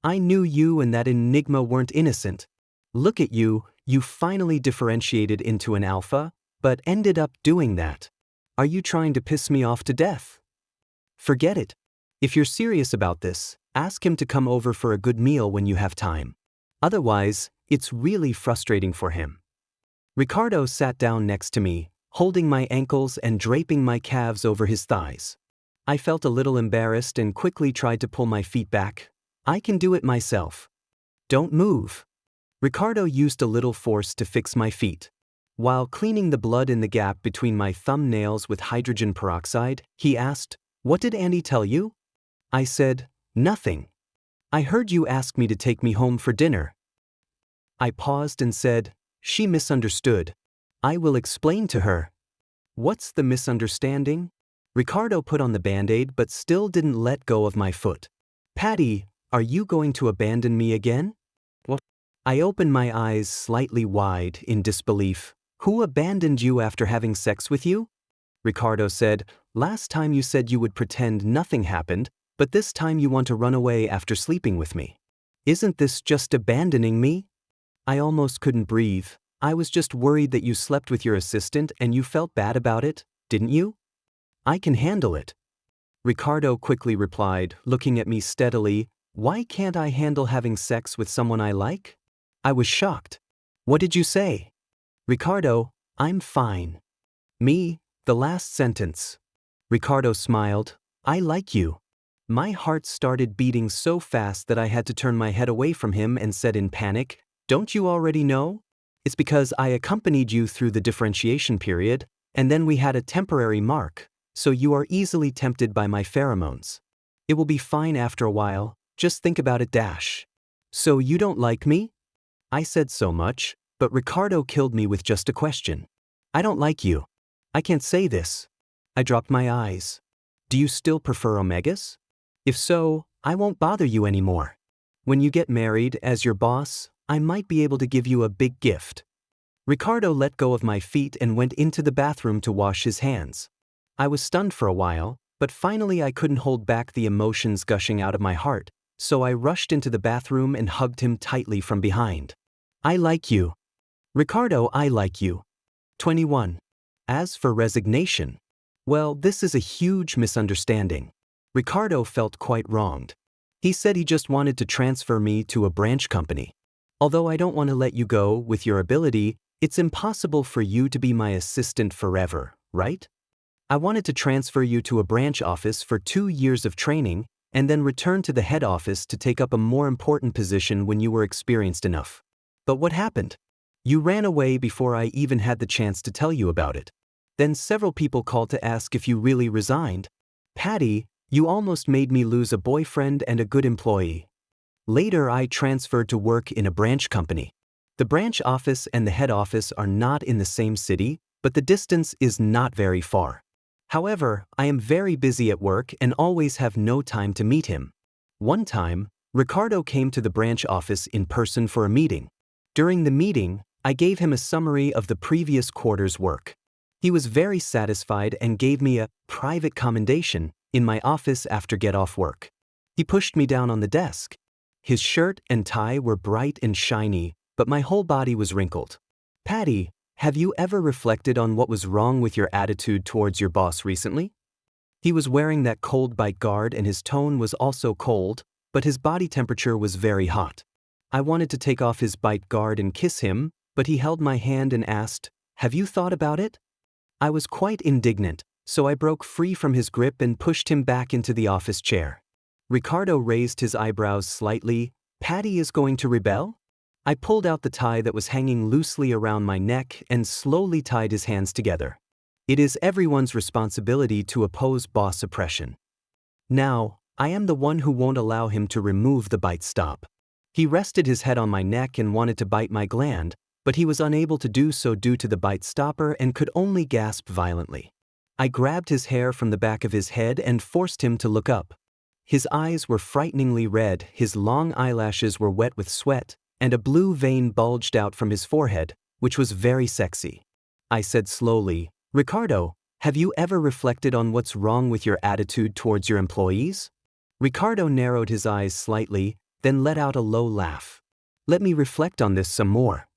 [SPEAKER 1] I knew you and that Enigma weren't innocent. Look at you, you finally differentiated into an alpha, but ended up doing that. Are you trying to piss me off to death? Forget it. If you're serious about this, ask him to come over for a good meal when you have time. Otherwise, it's really frustrating for him. Ricardo sat down next to me, holding my ankles and draping my calves over his thighs. I felt a little embarrassed and quickly tried to pull my feet back. I can do it myself. Don't move. Ricardo used a little force to fix my feet. While cleaning the blood in the gap between my thumbnails with hydrogen peroxide, he asked, What did Andy tell you? I said, Nothing. I heard you ask me to take me home for dinner. I paused and said, She misunderstood. I will explain to her. What's the misunderstanding? Ricardo put on the band-aid but still didn't let go of my foot. Patty, are you going to abandon me again? What? I opened my eyes slightly wide in disbelief. Who abandoned you after having sex with you? Ricardo said, Last time you said you would pretend nothing happened, but this time you want to run away after sleeping with me. Isn't this just abandoning me? I almost couldn't breathe. I was just worried that you slept with your assistant and you felt bad about it, didn't you? I can handle it. Ricardo quickly replied, looking at me steadily, Why can't I handle having sex with someone I like? I was shocked. What did you say? Ricardo, I'm fine. Me, the last sentence. Ricardo smiled, I like you. My heart started beating so fast that I had to turn my head away from him and said in panic, Don't you already know? It's because I accompanied you through the differentiation period, and then we had a temporary mark, so you are easily tempted by my pheromones. It will be fine after a while, just think about it. So you don't like me? I said so much, but Ricardo killed me with just a question. I don't like you. I can't say this. I dropped my eyes. Do you still prefer omegas? If so, I won't bother you anymore. When you get married, as your boss, I might be able to give you a big gift. Ricardo let go of my feet and went into the bathroom to wash his hands. I was stunned for a while, but finally I couldn't hold back the emotions gushing out of my heart, so I rushed into the bathroom and hugged him tightly from behind. I like you. Ricardo, I like you. 21. As for resignation, well, this is a huge misunderstanding. Ricardo felt quite wronged. He said he just wanted to transfer me to a branch company. Although I don't want to let you go with your ability, It's impossible for you to be my assistant forever, right? I wanted to transfer you to a branch office for 2 years of training and then return to the head office to take up a more important position when you were experienced enough. But what happened? You ran away before I even had the chance to tell you about it. Then several people called to ask if you really resigned. Patty, you almost made me lose a boyfriend and a good employee. Later I transferred to work in a branch company. The branch office and the head office are not in the same city, but the distance is not very far. However, I am very busy at work and always have no time to meet him. One time, Ricardo came to the branch office in person for a meeting. During the meeting, I gave him a summary of the previous quarter's work. He was very satisfied and gave me a private commendation in my office after get off work. He pushed me down on the desk. His shirt and tie were bright and shiny, but my whole body was wrinkled. Patty, have you ever reflected on what was wrong with your attitude towards your boss recently? He was wearing that cold bite guard and his tone was also cold, but his body temperature was very hot. I wanted to take off his bite guard and kiss him, but he held my hand and asked, "Have you thought about it?" I was quite indignant, so I broke free from his grip and pushed him back into the office chair. Ricardo raised his eyebrows slightly. Patty is going to rebel? I pulled out the tie that was hanging loosely around my neck and slowly tied his hands together. It is everyone's responsibility to oppose boss oppression. Now, I am the one who won't allow him to remove the bite stop. He rested his head on my neck and wanted to bite my gland, but he was unable to do so due to the bite stopper and could only gasp violently. I grabbed his hair from the back of his head and forced him to look up. His eyes were frighteningly red, his long eyelashes were wet with sweat, and a blue vein bulged out from his forehead, which was very sexy. I said slowly, "Ricardo, have you ever reflected on what's wrong with your attitude towards your employees?" Ricardo narrowed his eyes slightly, then let out a low laugh. "Let me reflect on this some more."